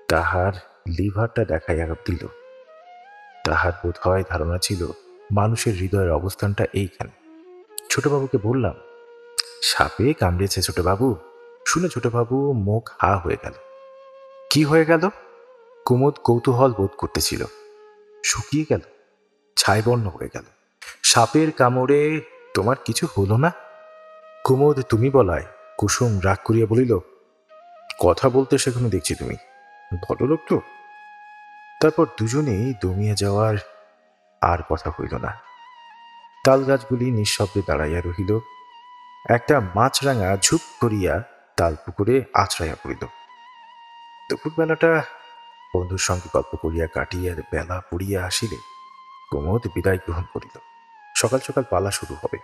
Speaker 1: তাহার লিভারটা দেখাইয়া দিল। তাহার বোধ হয় ধারণা ছিল মানুষের হৃদয়ের অবস্থানটা এইখানে। ছোটবাবুকে বললাম, সাপে কামড়েছে ছোটবাবু। শুনে ছোটবাবু মুখ হা হয়ে গেল। কি হয়ে গেল? কুমুদ কৌতূহল বোধ করতেছিল। শুকিয়ে গেল, ছাইবর্ণ হয়ে গেল। সাপের কামড়ে তোমার কিছু হলো না? কুমুদ তুমি বলায় কুসুম রাগ করিয়া বলিল, কথা বলতে সেখানে দেখছি তুমি ভদ্রলোক তো। তারপর দুজনেই দমিয়া যাওয়ার আর কথা হইল না। তাল গাছগুলি নিঃশব্দে দাঁড়াইয়া রহিল। একটা মাছরাঙা ঝুপ করিয়া তাল পুকুরে আছড়াইয়া পড়িল। দুপুরবেলাটা বন্ধুর সঙ্গে গল্প করিয়া কাটিয়া বেলা পড়িয়া আসিলে কুমুদ বিদায় গ্রহণ করিল। সকাল সকাল পালা শুরু হবে।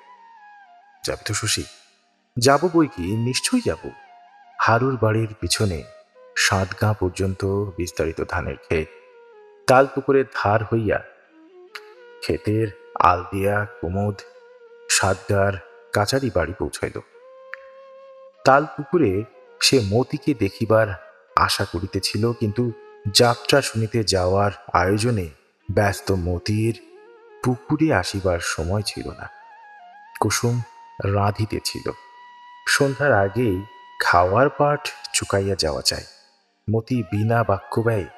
Speaker 1: যাবি তো শশী? যাব বই কি, নিশ্চয়ই যাব। হারুর বাড়ির পিছনে 7 গাঁ পর্যন্ত বিস্তারিত ধানের ক্ষেত। তাল পুকুরের ধার হইয়া ক্ষেতের আল দিয়া কুমুদ 7 গাঁর কাচারি বাড়ি পৌঁছাইল। তাল পুকুরে সে মতিকে দেখিবার আশা করিতেছিল, কিন্তু যাত্রা শুনিতে যাওয়ার আয়োজনে ব্যস্ত মতির পুকুরে আসিবার সময় ছিল না। কুসুম রাঁধিতেছিল। সন্ধ্যার আগেই খাওয়ার পাট চুকাইয়া যাওয়া চাই। মতি বিনা বাক্য ব্যয়ে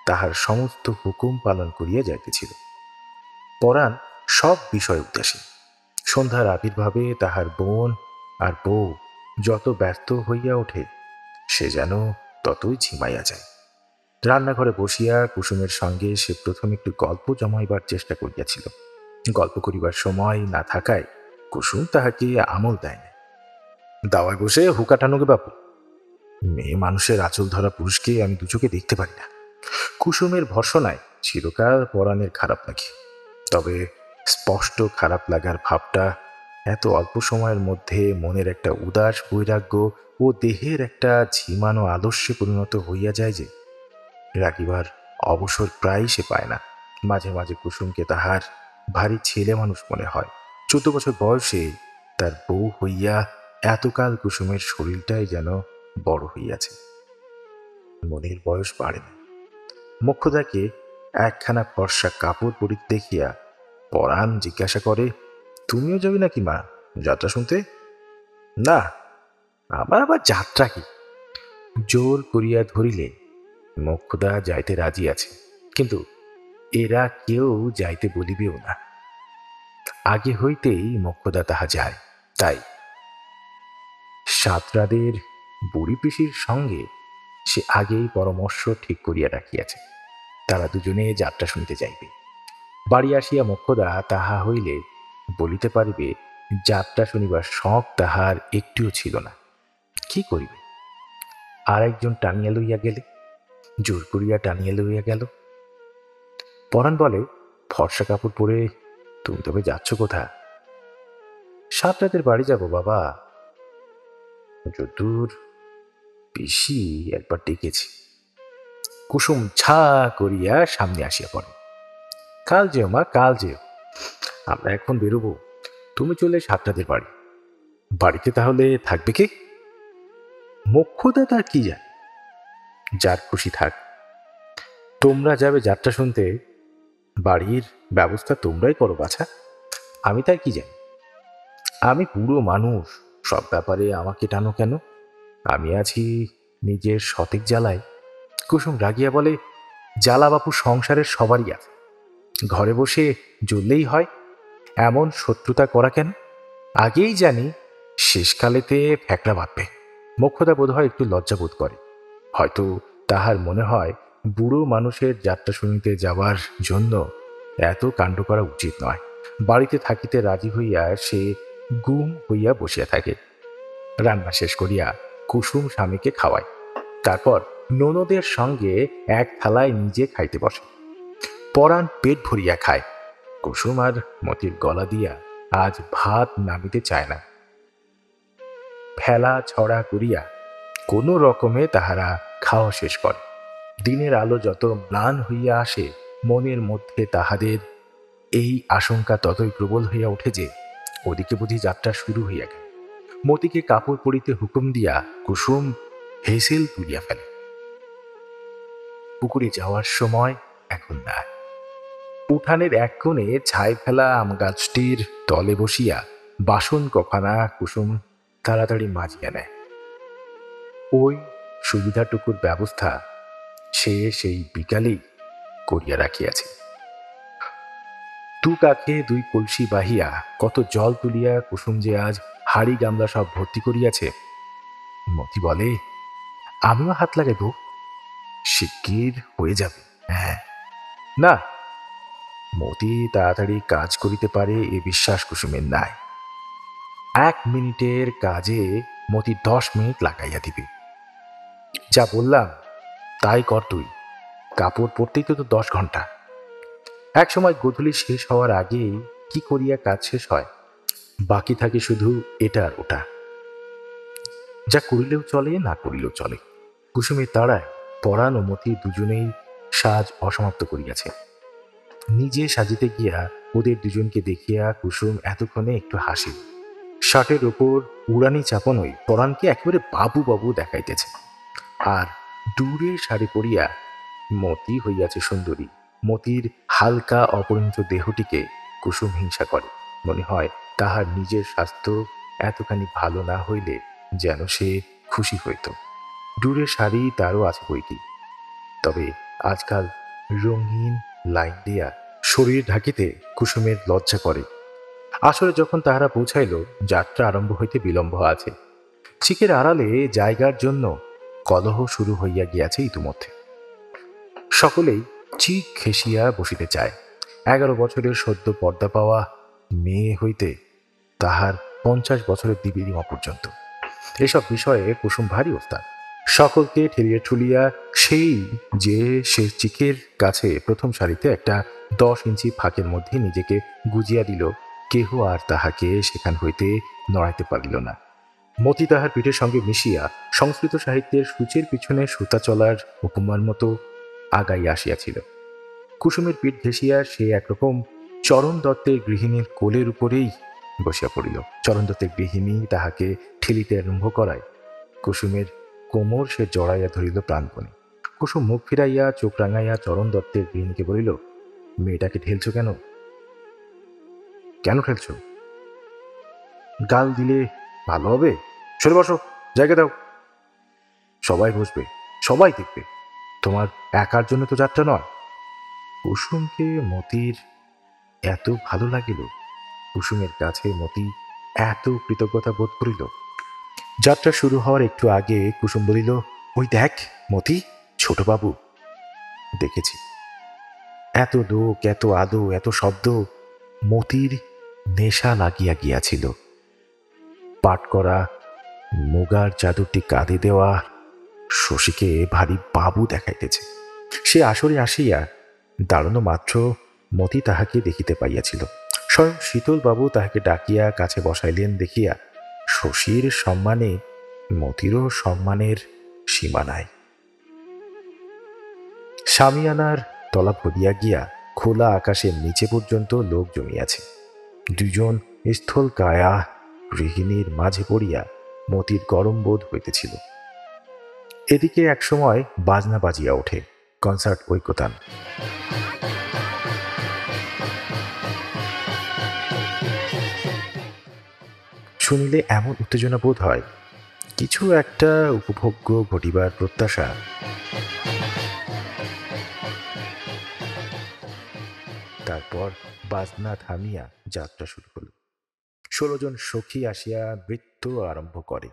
Speaker 1: তাহার সমস্ত হুকুম পালন করিয়া যাইতেছিল। পরাণ সব বিষয় উদাসীন। সন্ধ্যার আবির্ভাবে তাহার বোন আর বউ যত ব্যস্ত হইয়া ওঠে, সে যেন ততই ঝিমাইয়া যায়। রান্নাঘরে বসিয়া কুসুমের সঙ্গে সে প্রথম একটু গল্প জমাইবার চেষ্টা করিয়াছিল। গল্প করিবার সময় না থাকায় কুসুম তাহাকে আমল দেয় না। দাওয়ায় বসে হুকা টানুকে বাপু, মেয়ে মানুষের আঁচল ধরা পুরুষকে আমি দু চোখে দেখতে পারি না। কুসুমের ভর্সনায় চিরকাল পরাণের খারাপ লাগে, তবে স্পষ্ট খারাপ লাগার ভাবটা এত অল্প সময়ের মধ্যে মনের একটা উদাস বৈরাগ্য ও দেহের একটা ঝিমানো আলস্যে পরিণত হইয়া যায় যে রাখিবার অবসর প্রায় সে পায় না। মাঝে মাঝে কুসুমকে তাহার ভারী ছেলে মানুষ মনে হয়। 14 বছর বয়সে তার বউ হইয়া এতকাল কুসুমের শরীরটাই যেন বড় হইয়াছে, মনের বয়স বাড়ে না। মোক্ষদাকে একখানা ফর্সা কাপড় পরিতে দেখিয়া পরাণ জিজ্ঞাসা করে, তুমিও যাবি নাকি মা যাত্রা শুনতে? না, আমার আবার যাত্রা কি? জোর করিয়া ধরিলে মোক্ষদা যাইতে রাজি আছে, কিন্তু এরা কেউ যাইতে বলিবেও না। আগে হইতেই মোক্ষদা তাহা যায়, তাই সাতরাদের বুড়ি পিসির সঙ্গে সে আগেই পরামর্শ ঠিক করিয়া রাখিয়াছে, তারা দুজনে যাত্রা শুনিতে যাইবে। বাড়ি আসিয়া মোক্ষদা তাহা হইলে বলিতে পারিবে যাত্রা শুনিবার শখ তাহার একটিও ছিল না। কি করিবে? আর একজন টানিয়া লইয়া গেলে, জোর করিয়া টানিয়া লইয়া গেল। পরাণ বলে, ফর্সা কাপড় পরে তুমি তবে যাচ্ছ কোথা? সাতরাতের বাড়ি যাব বাবা। যদুর পিসি একবার ডেকেছি। কুসুম ছা করিয়া সামনে আসিয়া পড়ে। কাল যেও মা, কাল যেও, আমরা এখন বেরোবো, তুমি চলে সাতরাতের বাড়ি। বাড়িতে তাহলে থাকবে কে? মোক্ষদা তার কি জানে, যার খুশি থাক। তোমরা যাবে যাত্রা শুনতে, বাড়ির ব্যবস্থা তোমরাই করো বাছা, আমি তাই কি জানি। আমি বুড়ো মানুষ, সব ব্যাপারে আমাকে টানো কেন? আমি আছি নিজের সতেক জ্বালায়। কুসুম রাগিয়া বলে, জ্বালা বাপু সংসারের সবারই আছে, ঘরে বসে জ্বললেই হয়, এমন শত্রুতা করা কেন? আগেই জানি শেষকালেতে ফ্যাকড়া বাঁধবে। মোক্ষদা বোধ হয় একটু লজ্জা বোধ করে, হয়তো তাহার মনে হয় বুড়ো মানুষের যাত্রা শুনিতে যাবার জন্য এত কাণ্ড করা উচিত নয়। বাড়িতে থাকিতে রাজি হইয়া সে গুম হইয়া বসিয়া থাকে। রান্না শেষ করিয়া কুসুম স্বামীকে খাওয়ায়, তারপর ননদের সঙ্গে এক থালায় নিজে খাইতে বসে। পরাণ পেট ভরিয়া খায়। কুসুম আর মতির গলা দিয়া আজ ভাত নামিতে চায় না। ফেলা ছড়া করিয়া কোনো রকমে তাহারা খাওয়া শেষ করে। দিনের আলো যত ম্লান হইয়া আসে, মনের মধ্যে তাহাদের এই আশঙ্কা ততই প্রবল হইয়া ওঠে যে ওদিকে বুঝি যাত্রা শুরু হইয়া গেল। মতিকে কাপড় পরিতে হুকুম দিয়া কুসুম হেসেল তুলিয়া ফেলে। পুকুরে যাওয়ার সময় এখন না। উঠানের এক কোণে ছাই ফেলা আম গাছটির তলে বসিয়া বাসন কখানা কুসুম তাড়াতাড়ি মাজিয়া নেয়। ওই সুবিধাটুকুর ব্যবস্থা সে সেই বিকালেই করিয়া রাখিয়াছে। দু কাকে দুই কলসি বাহিয়া কত জল তুলিয়া কুসুম যে আজ হাড়ি গামলা সব ভর্তি করিয়াছে। মতি বলে, আমিও হাত লাগাইব, শিগগির হয়ে যাবে। হ্যাঁ, না, মতি তাড়াতাড়ি কাজ করিতে পারে এ বিশ্বাস কুসুমের নাই। 1 মিনিটের কাজে মতি 10 মিনিট লাগাইয়া দিবে। যা বললাম তাই কর তুই, কাপড় পরতেই তো 10 ঘন্টা। এক সময় গোধূলি শেষ হওয়ার আগেই কি করিয়া কাজ শেষ হয়, বাকি থাকে শুধু এটা আর ওটা। যা করিলেও চলে, না করিলেও চলে। কুসুমের তাড়ায় পরাণ ও মতি দুজনেই সাজ অসমাপ্ত করিয়াছে। নিজে সাজিতে গিয়া ওদের দুজনকে দেখিয়া কুসুম এতক্ষণে একটু হাসিল। শার্টের ওপর উড়ানি চাপানোই পরাণকে একেবারে বাবু বাবু দেখাইতেছে, আর দূরে শাড়ি পরিয়া মতি হইয়াছে সুন্দরী। মতির হালকা অপরিণত দেহটিকে কুসুম হিংসা করে, মনে হয় তাহার নিজের স্বাস্থ্য এতখানি ভালো না হইলে যেন সে খুশি হইত। দূরে শাড়ি তারও আছে বই কি, তবে আজকাল রঙিন লাইন দিয়া শরীর ঢাকিতে কুসুমের লজ্জা করে। আসলে যখন তাহারা পৌঁছাইল, যাত্রা আরম্ভ হইতে বিলম্ব আছে। চিকের আড়ালে জায়গার জন্য কলহ শুরু হইয়া গিয়াছে ইতিমধ্যে। সকলেই চিক ঘেঁষিয়া বসিতে চায়। 11 বছরের সদ্য পর্দা পাওয়া মেয়ে হইতে তাহার 50 বছরের দিবিদিমা পর্যন্ত এসব বিষয়ে কুসুম ভারী ওস্তাদ। সকলকে ঠেলিয়া ঠুলিয়া সেই যে সে চিকের কাছে প্রথম সারিতে একটা 10 ইঞ্চি ফাঁকের মধ্যে নিজেকে গুজিয়া দিল, কেহ আর তাহাকে সেখান হইতে নড়াইতে পারিল না। মতি তাহার পিঠের সঙ্গে মিশিয়া সংস্কৃত সাহিত্যের সূচের পিছনে সুতা চলার উপমার মতো আগাইয়া আসিয়াছিল। কুসুমের পিঠ ঘেঁষিয়া সে একরকম চরণ দত্তের গৃহিণীর কোলের উপরেই বসিয়া পড়িল। চরণ দত্তের গৃহিণী তাহাকে ঠেলিতে আরম্ভ করায় কুসুমের কোমর সে জড়াইয়া ধরিল প্রাণপণে। কুসুম মুখ ফিরাইয়া চোখ রাঙাইয়া চরণ দত্তের গৃহিণীকে বলিল, মেয়েটাকে ঠেলছ কেন? কেন ঠেলছ? গাল দিলে ভালো হবে? সরে বসো, জায়গা দাও। সবাই বসবে, সবাই দেখবে, তোমার একার জন্য তো যাত্রা নয়। কুসুমকে মতির এত ভালো লাগিল, কুসুমের কাছে মতি এত কৃতজ্ঞতা বোধ করিল। যাত্রা শুরু হওয়ার একটু আগে কুসুম বলিল, ওই দেখ মতি, ছোটবাবু। দেখেছি। এত লোক, এত আলো, এত শব্দ, মতির নেশা লাগিয়া গিয়াছিল। পাট করা মুগার চাদরটি কাঁধে দেওয়া শশীকে ভারী বাবু দেখাইতেছে। সে আসরে আসিয়া দাঁড়ানো মাত্র মতি তাহাকে দেখিতে পাইয়াছিল। স্বয়ং শীতলবাবু তাহাকে ডাকিয়া কাছে বসাইলেন দেখিয়া শশীর সম্মানে মতিরও সম্মানের সীমা নাই। শামিয়ানার তলা ভরিয়া গিয়া খোলা আকাশের নিচে পর্যন্ত লোক জমিয়াছে। দুজন স্থল কায়া গৃহিণীর মাঝে পড়িয়া মতির গরম বোধ হইতেছিল। এদিকে একসময় বাজনা বাজিয়া ওঠে, কনসার্ট ঐকতান। শুনিলে এমন উত্তেজনা বোধ হয়, কিছু একটা উপভোগ্য ঘটিবার প্রত্যাশা। তারপর বাজনা থামিয়া যাত্রা শুরু হল। 16 জন সখী আসিয়া নৃত্য আরম্ভ করে।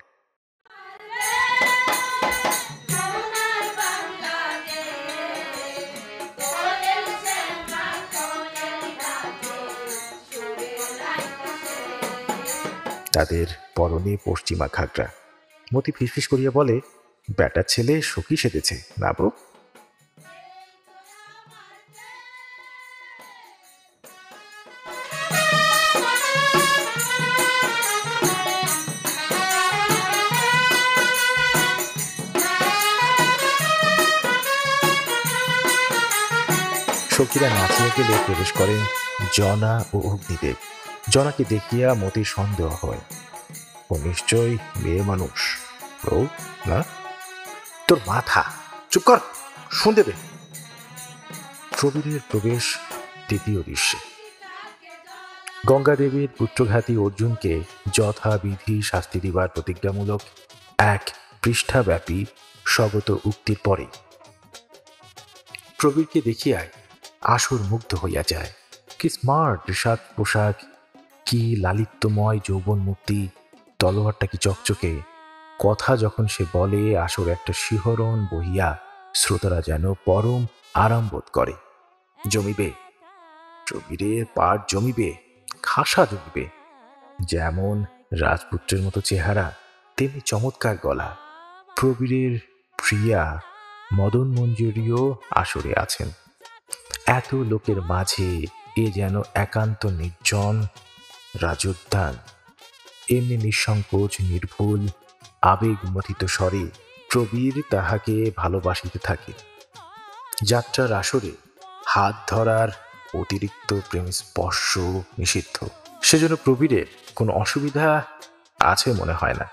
Speaker 1: তাদের পরনে পশ্চিমা ঘাগরা। মতি ফিসফিস করিয়া বলে, বেটার ছেলে সখী সেজেছে না বউ? সখীরা নাচিয়া গেলে প্রবেশ করেন জনা ও অগ্নিদেব। জনাকে দেখিয়া মতির সন্দেহ হয়, ও নিশ্চয় মেয়ে মানুষ। ও না, তোর মাথা, চুপ কর, শুনতে দে। প্রবীরের প্রবেশ তৃতীয় দৃশ্যে। গঙ্গাদেবীর পুত্রঘাতী অর্জুনকে যথাবিধি শাস্তি দিবার প্রতিজ্ঞামূলক এক পৃষ্ঠাব্যাপী স্বগত উক্তির পরে প্রবীরকে দেখিয়ায় আসর মুগ্ধ হইয়া যায়। কি স্মার্ট সাজ পোশাক, কি লালিত্যময় যৌবন মূর্তি, তলোয়ারটা কি চকচকে। কথা যখন সে বলে, আসর একটা শিহরণ বহিয়া শ্রোতারা যেন পরম আরাম বোধ করে। জমিবে, প্রবীরের পাঠ জমিবে, খাসা জমিবে। যেমন রাজপুত্রের মতো চেহারা, তেমনি চমৎকার গলা। প্রবীরের প্রিয়া মদন মঞ্জুরিও আসরে আছেন। এত লোকের মাঝে এ যেন একান্ত নির্জন রাজোদ্যান। এমনি নিঃসংকোচ নির্ভুল আবেগমথিত স্বরে প্রবীর তাহাকে ভালোবাসিতে থাকে। যাত্রার আসরে হাত ধরার অতিরিক্ত প্রেম স্পর্শ নিষিদ্ধ। সেজন্য প্রবীরের কোনো অসুবিধা আছে মনে হয় না।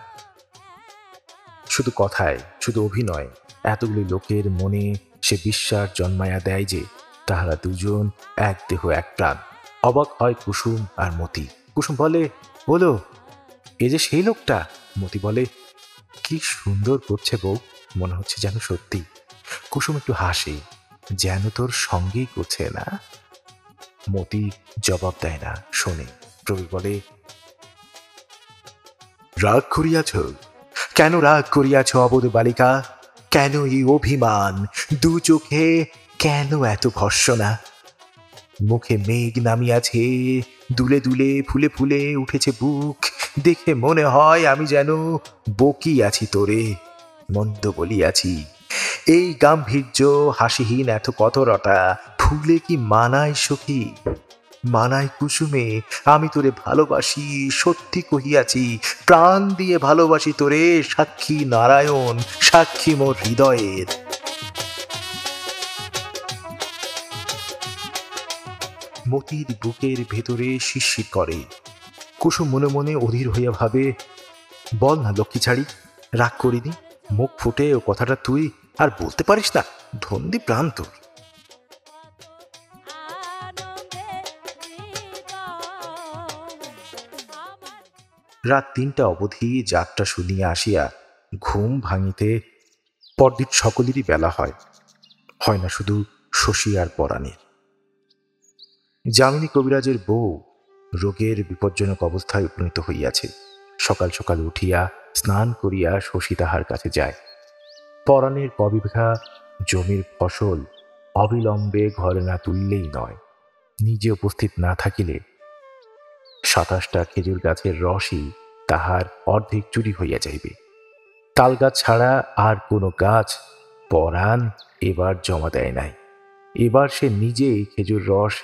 Speaker 1: শুধু কথায়, শুধু অভিনয় এতগুলি লোকের মনে সে বিশ্বাস জন্মায়া দেয় যে তাহারা দুজন এক দেহ এক প্রাণ। অবাক হয় কুসুম আর মতি। কুসুম বলে, বলো, এ যে সেই লোকটা। মতি বলে, কি সুন্দর করছে বউ, মনে হচ্ছে যেন সত্যি। কুসুম একটু হাসে, যেন তোর সঙ্গেই করছে না। মতি জবাব দেয় না, শোনে। প্রবীর বলে, রাগ করিয়াছ? কেন রাগ করিয়াছ অবোধ বালিকা? কেন এই অভিমান? দু চোখে কেন এত ভর্সনা? মুখে মেঘ নামিয়াছে, দুলে দুলে ফুলে ফুলে উঠেছে বুক, দেখে মনে হয় আমি যেন বকিয়াছি তোরে, মন্দ বলিয়াছি। এই গাম্ভীর্য হাসিহীন এত কতরটা ফুলে কি মানায় সখী? মানায় কুসুমে? আমি তোরে ভালোবাসি, সত্যি কহিয়াছি, প্রাণ দিয়ে ভালোবাসি তোরে, সাক্ষী নারায়ণ, সাক্ষী মোর হৃদয়ের। মতির বুকের ভেতরে শিরশির করে। কুসুম মনে মনে অধীর হইয়া ভাবে, বল না লক্ষ্মী ছাড়ি, রাগ করিনি। মুখ ফুটে ও কথাটা তুই আর বলতে পারিস না? ধন্দি প্রাণ তোর। রাত ৩টা অবধি যাত্রা শুনিয়া আসিয়া ঘুম ভাঙিতে পরদিন সকলেরই বেলা হয়। হয় না শুধু শশী আর পরাণের। যামিনী কবিরাজের বউ রোগের বিপজ্জনক অবস্থায় উপনীত হইয়াছে। সকাল সকাল উঠিয়া স্নান করিয়া শশী তাহার কাছে যায়। পরাণের কবিঘা জমির ফসল অবিলম্বে ঘরে না তুললেই নয়। নিজে উপস্থিত না থাকিলে ২৭টা খেজুর গাছের রসই তাহার অর্ধেক চুরি হইয়া যাইবে। তাল গাছ ছাড়া আর কোনো গাছ পরাণ এবার জমা দেয় নাই। এবার সে নিজেই খেজুর রস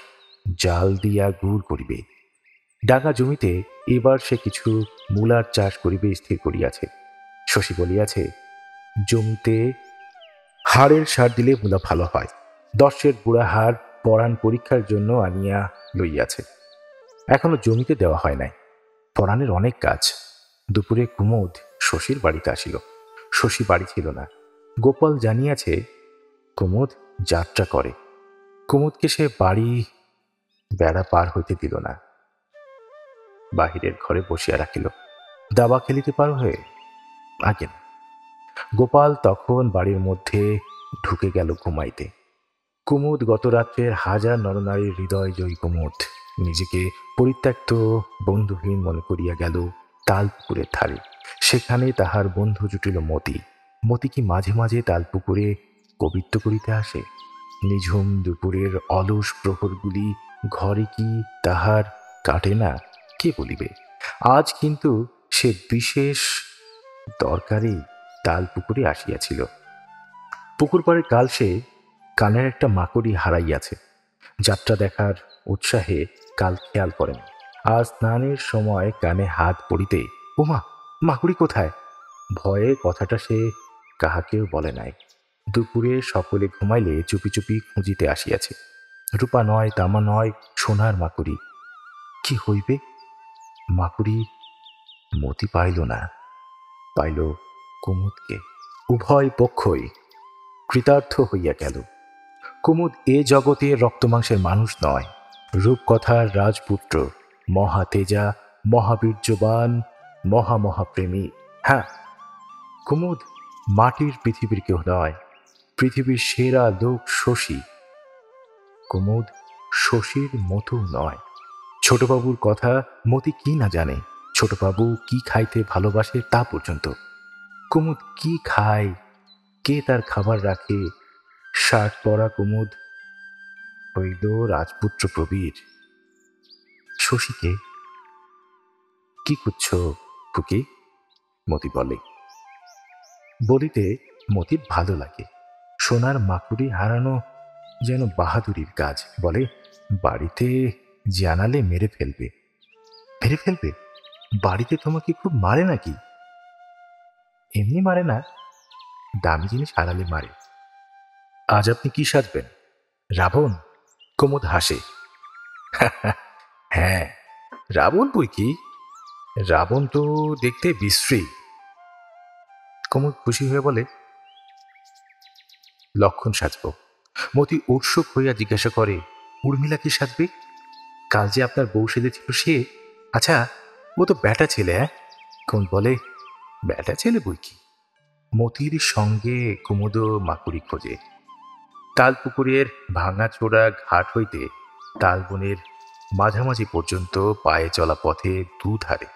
Speaker 1: জাল দিয়া গুড় করিবে। ডাঙা জমিতে এবার সে কিছু মূলার চাষ করিবে স্থির করিয়াছে। শশী বলিয়াছে, জমিতে হাড়ের সার দিলে মূলা ভালো হয়। ১০ বুড়া হাড় পরাণ পরীক্ষার জন্য আনিয়া লইয়াছে। এখনো জমিতে দেওয়া হয় নাই। পরাণের অনেক কাজ। দুপুরে কুমুদ শশীর বাড়িতে আসিল। শশী বাড়ি ছিল না। গোপাল জানিয়াছে কুমুদ যাত্রা করে। কুমুদকে সে বাড়ি বেড়া পার হইতে দিল না, বাহিরের ঘরে বসিয়া রাখিল। দাবা খেলিতে পারো হয়ে? আগে না। গোপাল তখন বাড়ির মধ্যে ঢুকে গেল ঘুমাইতে। কুমুদ গত রাত্রের হাজার নরনারীর হৃদয় জয়ী কুমুদ নিজেকে পরিত্যক্ত বন্ধুহীন মনে করিয়া গেল তালপুকুরের ধারে। সেখানে তাহার বন্ধু জুটিল মতি। মতি কি মাঝে মাঝে তালপুকুরে কবিত্ব করিতে আসে? নিঝুম দুপুরের অলস প্রহরগুলি ঘরে কি তাহার কাটে না? কে বলিবে। আজ কিন্তু সে বিশেষ দরকারে তালপুকুরে আসিয়াছিল। পুকুর পাড়ে কাল সে কানের একটা মাকড়ি হারাইয়াছে। যাত্রা দেখার উৎসাহে কাল খেয়াল করেন। আজ স্নানের সময় কানে হাত পড়িতে, ওমা, মাকড়ি কোথায়? ভয়ে কথাটা সে কাহাকেও বলে নাই। দুপুরে সকলে ঘুমাইলে চুপি চুপি খুঁজিতে আসিয়াছে। রূপা নয়, তামা নয়, সোনার মাকড়ি। কি হইবে? মাকড়ি মতি পাইল না, পাইল কুমুদকে। উভয় পক্ষই কৃতার্থ হইয়া গেল। কুমুদ এ জগতের রক্তমাংসের মানুষ নয়, রূপকথার রাজপুত্র, মহাতেজা, মহাবীর্যবান, মহামহাপ্রেমী। হ্যাঁ, কুমুদ মাটির পৃথিবীর কেউ নয়, পৃথিবীর সেরা লোক শশী। কুমুদ শশীর মতো নয়। ছোটবাবুর কথা মতি কি না জানে? ছোটবাবু কি খাইতে ভালোবাসে তা পর্যন্ত। কুমুদ কি খায়, কে তার খাবার রাখে? শার্ট পরা কুমুদ হইল রাজপুত্র প্রবীর। শশীকে কি করছ খুকি? মতি বলে। বলিতে মতির ভালো লাগে। সোনার মাকুড়ি হারানো যেন বাহাদুরির কাজ। বলে, বাড়িতে জানালে মেরে ফেলবে। মেরে ফেলবে? বাড়িতে তোমাকে খুব মারে নাকি? এমনি মারে না, দামি জিনিস হারালে মারে। আজ আপনি কি সাজবেন? রাবণ? কুমুদ হাসে। হ্যাঁ, রাবণ বই কি। রাবণ তো দেখতে বিশ্রী। কুমুদ খুশি হয়ে বলে, লক্ষণ সাজব। মতি উৎসুক হইয়া জিজ্ঞাসা করে, উর্মিলা কি সাজবে? কাল যে আপনার বউ সেজেছিল সে? আচ্ছা, ও তো ব্যাটা ছেলে। হ্যাঁ, কুমুদ বলে, ব্যাটা ছেলে বই কি। মতির সঙ্গে কুমুদও মাকুড়ি খোঁজে। তালপুকুরের ভাঙাচোরা ঘাট হইতে তালবনের মাঝামাঝি পর্যন্ত পায়ে চলা পথে দুধারে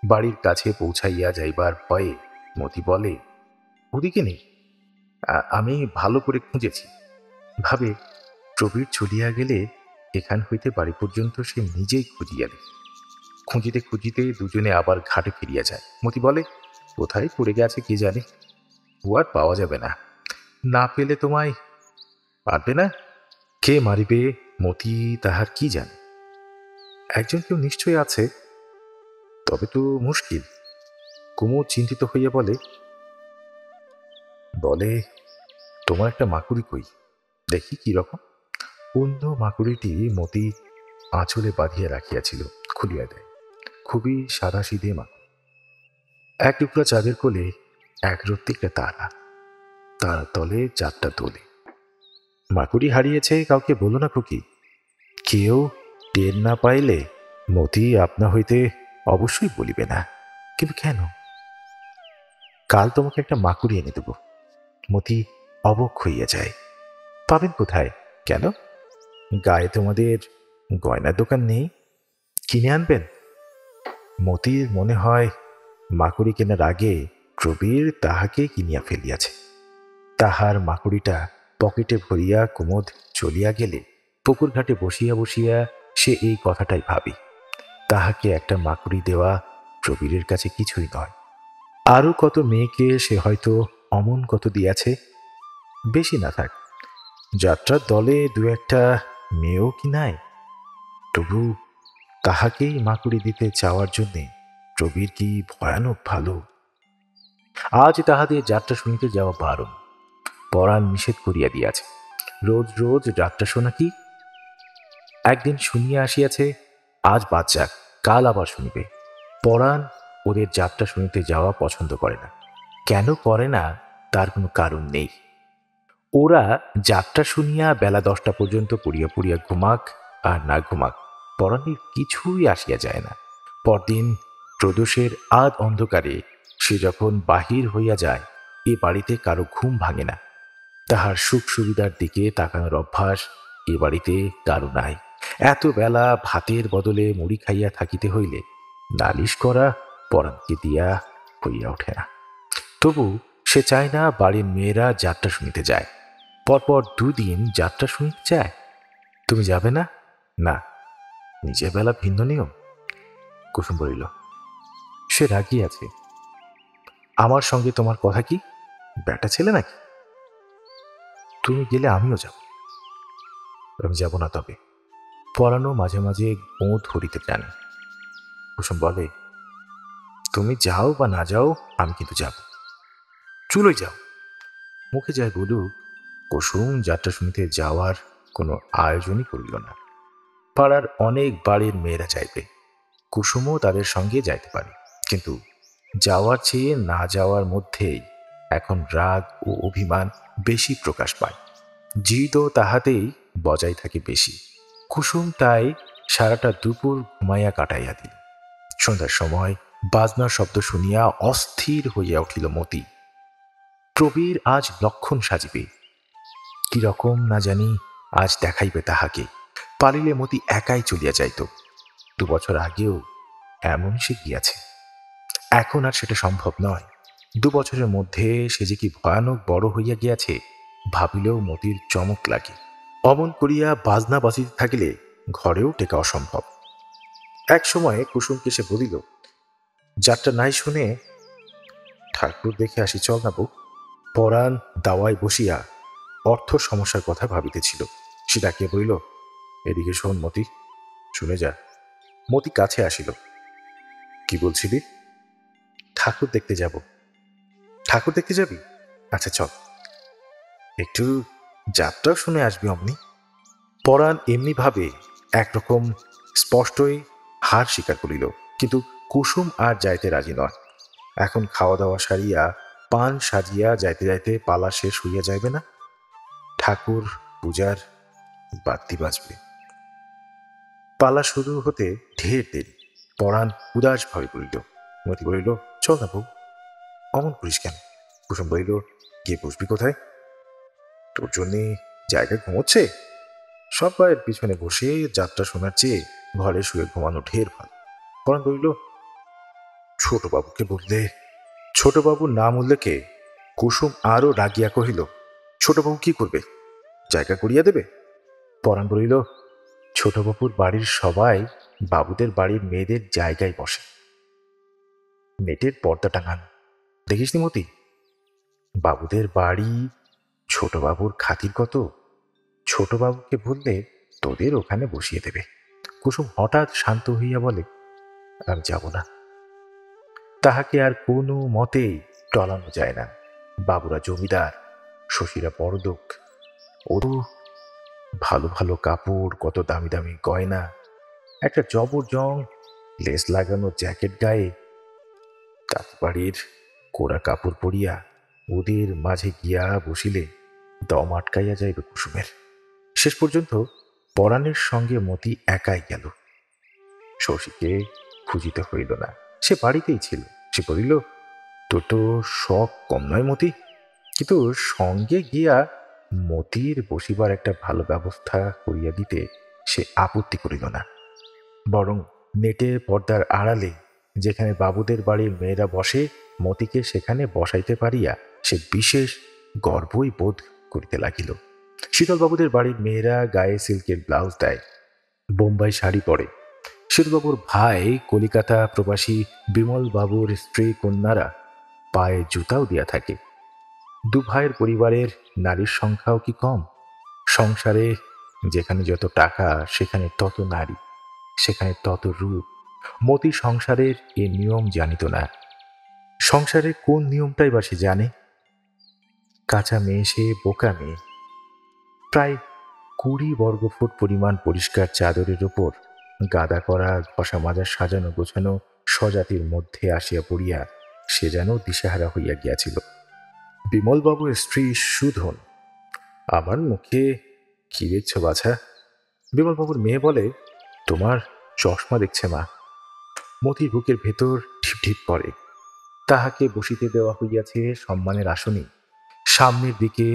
Speaker 1: বাড়ির কাছে পৌঁছাইয়া যাইবার ভয়ে মতি বলে, ওদিকে নেই। আমি ভালো করে খুঁজেছি। ভাবে প্রবীর চলিয়া গেলে এখান হইতে বাড়ি পর্যন্ত সে নিজেই খুঁজিয়া দেখে। খুঁজিতে খুঁজিতে দুজনে আবার ঘাটে ফিরিয়া যায়। মতি বলে, কোথায় পড়ে গেছে কে জানে, ও আর পাওয়া যাবে না। না পেলে তোমায় পারবে না। কে মারিবে মতি তাহার কি জানে। একজন কেউ নিশ্চয় আছে, তবে তো মুশকিল। কুমুদ চিন্তিত হইয়া বলে, বলে তোমার একটা মাকুড়ি কই, দেখি কি রকম। অন্য মাকুড়িটি মতি আঁচলে বাঁধিয়া রাখিয়াছিল, খুলিয়া দেয়। খুবই সাদাসিধে মাকুড়ি। এক টুকরা চাঁদের কোলে এক রত্তিকা তারা, তার তলে চারটা দোলে। মাকুড়ি হারিয়েছে কাউকে বলো না খুকি। কেউ টের না পাইলে মতি আপনা হইতে অবশ্যই বলিবে না। কিন্তু কেন? কাল তোমাকে একটা মাকুড়ি এনে দেব। মতি অবক হইয়া যায়। পাবেন কোথায়? কেন, গায়ে তোমাদের গয়নার দোকান নেই? কিনে আনবেন। মতির মনে হয় মাকুড়ি কেনার আগে প্রবীর তাহাকে কিনিয়া ফেলিয়াছে। তাহার মাকুড়িটা পকেটে ভরিয়া কুমুদ চলিয়া গেলে পুকুর ঘাটে বসিয়া বসিয়া সে এই কথাটাই ভাবি। তাহাকে একটা মাকুড়ি দেওয়া প্রবীরের কাছে কিছুই নয়। আরো কত মেয়েকে সে হয়তো অমন কত দিয়াছে। বেশি না থাক, যাত্রার দলে দু একটা মেয়েও কি নাই? তবু তাহাকেই মাকুড়ি দিতে চাওয়ার জন্যে প্রবীর কি ভয়ানক ভালো। আজ তাহাদের যাত্রা শুনিতে যাওয়া বারণ, পরাণ নিষেধ করিয়া দিয়াছে। রোজ রোজ যাত্রা শোনা কি? একদিন শুনিয়া আসিয়াছে, আজ বাদ যাক, কাল আবার শুনিবে। পরাণ ওদের যাত্রা শুনিতে যাওয়া পছন্দ করে না। কেন করে না তার কোনো কারণ নেই। ওরা যাত্রা শুনিয়া বেলা 10টা পর্যন্ত পড়িয়া পড়িয়া ঘুমাক আর না ঘুমাক, পরাণের কিছুই আসিয়া যায় না। পরদিন প্রদোষের আধ অন্ধকারে সে যখন বাহির হইয়া যায়, এ বাড়িতে কারো ঘুম ভাঙে না। তাহার সুখ সুবিধার দিকে তাকানোর অভ্যাস এ বাড়িতে কারো নাই। এত বেলা ভাতের বদলে মুড়ি খাইয়া থাকিতে হইলে নালিশ করা পরাণকে দিয়া হইয়া ওঠে না। তবু সে চায় না বাড়ির মেয়েরা যাত্রা শুনিতে যায়। পরপর 2 দিন যাত্রা শুনিতে যায়। তুমি যাবে না? না। নিজের বেলা ভিন্ন নিয়ম। কুসুম বলিল, সে রাগিয়াছে। আমার সঙ্গে তোমার কথা কি? বেটা ছেলে নাকি? তুমি গেলে আমিও যাব। আমি যাব না তবে। পরাণও মাঝে মাঝে গোঁ ধরিতে চান। কুসুম বলে, তুমি যাও বা না যাও, আমি কিন্তু যাব। চুলোই যাও। মুখে যায় বলুক, কুসুম যাত্রা শুনিতে যাওয়ার কোনো আয়োজনই করিল না। পাড়ার অনেক বাড়ির মেয়েরা যাইবে, কুসুমও তাদের সঙ্গে যাইতে পারে। কিন্তু যাওয়ার চেয়ে না যাওয়ার মধ্যেই এখন রাগ ও অভিমান বেশি প্রকাশ পায়। জিদও তাহাতেই বজায় থাকে বেশি। কুসুম তাই সারাটা দুপুর ঘুমাইয়া কাটাইয়া দিল। সন্ধ্যার সময় বাজনার শব্দ শুনিয়া অস্থির হইয়া উঠিল মতি। প্রবীর আজ লক্ষণ সাজিবে, কি রকম না জানি আজ দেখাইবে তাহাকে। পারিলে মতি একাই চলিয়া যাইত। 2 বছর আগেও এমন সে গিয়াছে। এখন আর সেটা সম্ভব নয়। 2 বছরের মধ্যে সে যে কি ভয়ানক বড় হইয়া গিয়াছে, ভাবিলেও মতির চমক লাগে। অমন করিয়া বাজনা বাজিতে থাকিলে ঘরেও টেকা অসম্ভব। এক সময়ে কুসুমকে সে বলিল, যাত্রা নাই শুনে ঠাকুর দেখে আসি, চল না বউ। পরাণ দাওয়ায় বসিয়া অর্থ সমস্যার কথা ভাবিতেছিল। সে ডাকিয়া বলিল, এদিকে শোন মতি, শুনে যা। মতি কাছে আসিল। কি বলছিলি? ঠাকুর দেখতে যাব। ঠাকুর দেখতে যাবি? আচ্ছা চল, একটু যাত্রাও শুনে আসবি অমনি। পরাণ এমনি ভাবে একরকম স্পষ্টই হার স্বীকার করিল, কিন্তু কুসুম আর যাইতে রাজি নয়। এখন খাওয়া দাওয়া সারিয়া পান সাজিয়া যাইতে যাইতে পালা শেষ হইয়া যাইবে না? ঠাকুর পূজার বাদ্যি বাজবে। পালা শুরু হতে ঢের দেরি। পরাণ উদাস ভাবে বলিল। মতি বলিল, চল না বউ। অমন করিস কেন? কুসুম বলিল, গিয়ে বসবি কোথায়? তোর জন্যে জায়গায় ঘুমোচ্ছে? সবাইয়ের পিছনে বসে যাত্রা শোনার চেয়ে ঘরে শুয়ে ঘুমানো ঢের ভালো। পরাণ বলিল, ছোটবাবুকে বললে। ছোটবাবুর নাম উল্লেখে কুসুম আরো রাগিয়া কহিল, ছোটবাবু কি করবে? জায়গা করিয়া দেবে? পরাণ বলিল, ছোটবাবুর বাড়ির সবাই বাবুদের বাড়ির মেয়েদের জায়গায় বসে। নেটের পর্দা টাঙান, দেখিসনি মতি? বাবুদের বাড়ি ছোটবাবুর খাতির কত। ছোটবাবুকে বললে তোদের ওখানে বসিয়ে দেবে। কুসুম হঠাৎ শান্ত হইয়া বলে, আমি যাব না। তাহাকে আর কোনো মতেই টলানো যায় না। বাবুরা জমিদার, শশীরা বড়লোক। ও তো ভালো ভালো কাপড়, কত দামি দামি গয়না, একটা জবরজং লেস লাগানো জ্যাকেট গায়ে, তাঁত বাড়ির কোরা কাপড় পরিয়া ওদের মাঝে গিয়া বসিলে দম আটকাইয়া যাইবে কুসুমের। শেষ পর্যন্ত পরাণের সঙ্গে মতি একাই গেল। শশীকে খুঁজিতে হইল না, সে বাড়িতেই ছিল। সে বলিল, তোর তো শখ কম নয় মতি, কিন্তু সঙ্গে গিয়া মতির বসিবার একটা ভালো ব্যবস্থা করিয়া দিতে সে আপত্তি করিল না। বরং নেটের পর্দার আড়ালে যেখানে বাবুদের বাড়ির মেয়েরা বসে, মতিকে সেখানে বসাইতে পারিয়া সে বিশেষ গর্বই বোধ করিতে লাগিল। শীতলবাবুদের বাড়ির মেয়েরা গায়ে সিল্কের ব্লাউজ দেয়, বোম্বাই শাড়ি পরে। শীতলবাবুর ভাই কলিকাতা প্রবাসী বিমল বাবুর স্ত্রী কন্যারা পায়ে জুতাও দিয়া থাকে। দু ভাইয়ের পরিবারের নারীর সংখ্যাও কি কম? সংসারে যেখানে যত টাকা সেখানে তত নারী, সেখানে তত রূপ। মতি সংসারের এ নিয়ম জানিত না। সংসারের কোন নিয়মটাই বা সে জানে? কাঁচা মেয়ে, সে বোকা মেয়ে। প্রায় 20 বর্গফুট পরিমাণ পরিষ্কার চাদরের উপর গাদা করা ঘষা মাজা সাজানো গোছানো স্বজাতির মধ্যে আসিয়া পড়িয়া সে যেন দিশাহারা হইয়া গিয়াছিল। বিমলবাবুর স্ত্রী সুধন, আমার মুখে কি দেখছ বাছা? বিমলবাবুর মেয়ে বলে, তোমার চশমা দেখছে মা। মতির বুকের ভেতর ঢিপ ঢিপ করে। তাহাকে বসিতে দেওয়া হইয়াছে সম্মানের আসনে, সামনের দিকে,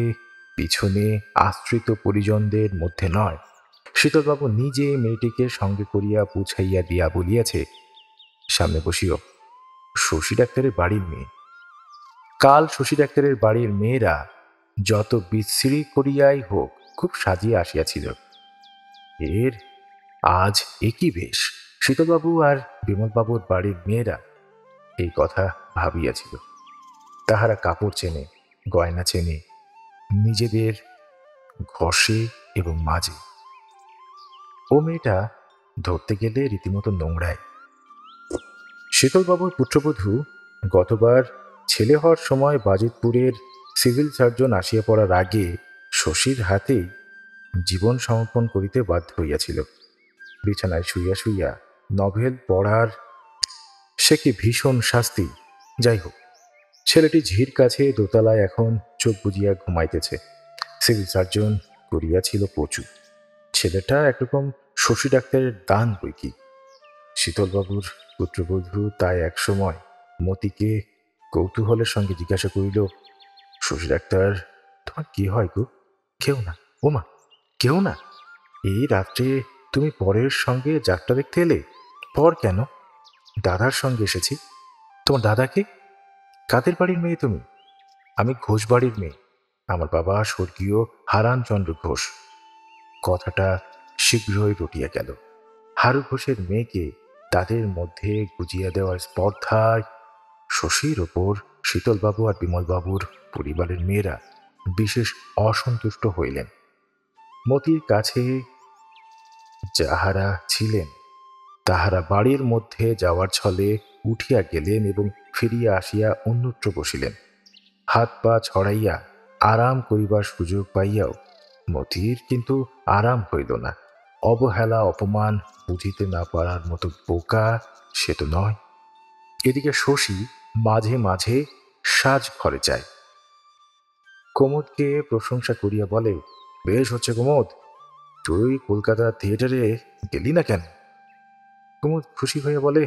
Speaker 1: পিছনে আশ্রিত পরিজনদের মধ্যে নয়। শীতলবাবু নিজে মেয়েটিকে সঙ্গে করিয়া পুছাইয়া দিয়া বলিয়াছে, সামনে বসিও, শশী ডাক্তারের বাড়ির মেয়ে। কাল শশী ডাক্তারের বাড়ির মেয়েরা যত বিশ্রী করিয়াই হোক খুব সাজিয়া আসিয়াছিল। এর আজ একই বেশ। শীতলবাবু আর বিমলবাবুর বাড়ির মেয়েরা এই কথা ভাবিয়াছিল। তাহারা কাপড় চেনে, গয়না চেনে, নিজেদের ঘষে এবং মাজে। ও মেয়েটা ধরতে গেলে রীতিমতো নোংরায়। শীতলবাবুর পুত্রবধূ গতবার ছেলে হওয়ার সময় বাজিতপুরের সিভিল সার্জন আসিয়া পড়ার আগে শশীর হাতেই জীবন সমর্পণ করিতে বাধ্য হইয়াছিল। বিছানায় শুইয়া শুইয়া নভেল পড়ার সে কি ভীষণ শাস্তি! যাই হোক, ছেলেটি ঝির কাছে দোতলায় এখন চোখ বুজিয়া ঘুমাইতেছে। সিভিল সার্জন করিয়াছিল প্রচুর। ছেলেটা একরকম শশী ডাক্তারের দান বই কি। শীতলবাবুর পুত্রবধূ তাই একসময় মতিকে কৌতূহলের সঙ্গে জিজ্ঞাসা করিল, শশী ডাক্তার, তোমার কি হয় গো? কেউ না। ওমা, কেউ না? এই রাত্রে তুমি পরের সঙ্গে যাত্রা দেখতে এলে? পর কেন? দাদার সঙ্গে এসেছি। তোমার দাদাকে? কাদের বাড়ির মেয়ে তুমি? আমি ঘোষ বাড়ির মেয়ে। আমার বাবা স্বর্গীয় হারানচন্দ্র ঘোষ। কথাটা শীঘ্রই রটিয়া গেল। হারু ঘোষের মেয়েকে তাদের মধ্যে গুজিয়া দেওয়ার স্পর্ধায় শশীর ওপর শীতলবাবু আর বিমলবাবুর পরিবারের মেয়েরা বিশেষ অসন্তুষ্ট হইলেন। মতির কাছে যাহারা ছিলেন তাহারা বাড়ির মধ্যে যাওয়ার ছলে উঠিয়া গেলেন এবং ফিরিয়া আসিয়া অন্যত্র বসিলেন। হাত পা ছড়াইয়া আরাম করিবার সুযোগ পাইয়াও মতির কিন্তু আরাম হইল না। অবহেলা অপমান বুঝিতে না পারার মতো বোকা সে তো নয়। এদিকে শশী মাঝে মাঝে সাজ ঘরে যায়। কুমুদকে প্রশংসা করিয়া বলে, বেশ হচ্ছে কুমুদ, তুই কলকাতা থিয়েটারে গেলি না কেন? কুমুদ খুশি হইয়া বলে,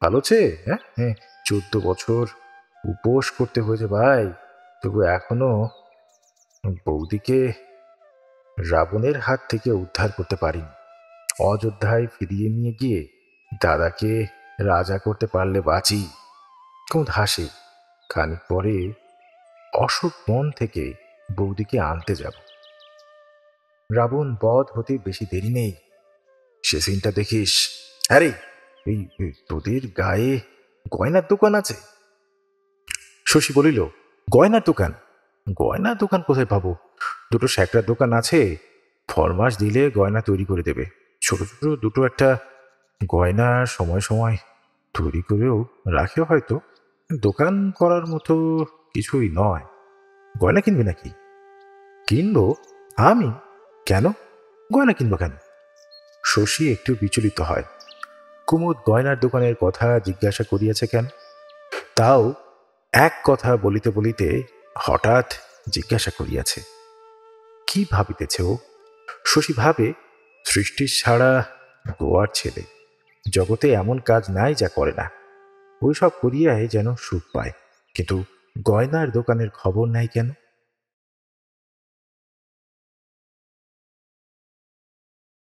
Speaker 1: ভালো হচ্ছে। হ্যাঁ হ্যাঁ, 14 বছর উপোস করতে হয়েছে ভাই, তবু এখনো বৌদিকে রাবণের হাত থেকে উদ্ধার করতে পারিনি। অযোধ্যায় ফিরিয়ে নিয়ে গিয়ে দাদাকে রাজা করতে পারলে বাঁচি। কুমুদ হাসে। খানিক পরে অশোক বন থেকে বৌদিকে আনতে যাব। রাবণ বধ হতে বেশি দেরি নেই। সে সিনটা দেখিস। আরে এই তোদের গায়ে গয়নার দোকান আছে? শশী বলিল, গয়নার দোকান? গয়নার দোকান কোথায় পাবো? দুটো স্যাকরার দোকান আছে, ফরমাস দিলে গয়না তৈরি করে দেবে। ছোট ছোট দুটো একটা গয়না সময় সময় তৈরি করেও রাখে হয়তো। দোকান করার মতো কিছুই নয়। গয়না কিনবে নাকি? কিনবো? আমি? কেন? গয়না কিনবো কেন? শশী একটু বিচলিত হয়। কুমুদ গয়নার দোকানের কথা জিজ্ঞাসা করিয়াছে কেন? তাও এক কথা বলিতে বলিতে হঠাৎ জিজ্ঞাসা করিয়াছে। কি ভাবিতেছে ও? শশী ভাবে, সৃষ্টির ছাড়া গোয়ার ছেলে, জগতে এমন কাজ নাই যা করে না। ওই সব করিয়াই যেন সুখ পায়, কিন্তু গয়নার দোকানের খবর নাই কেন?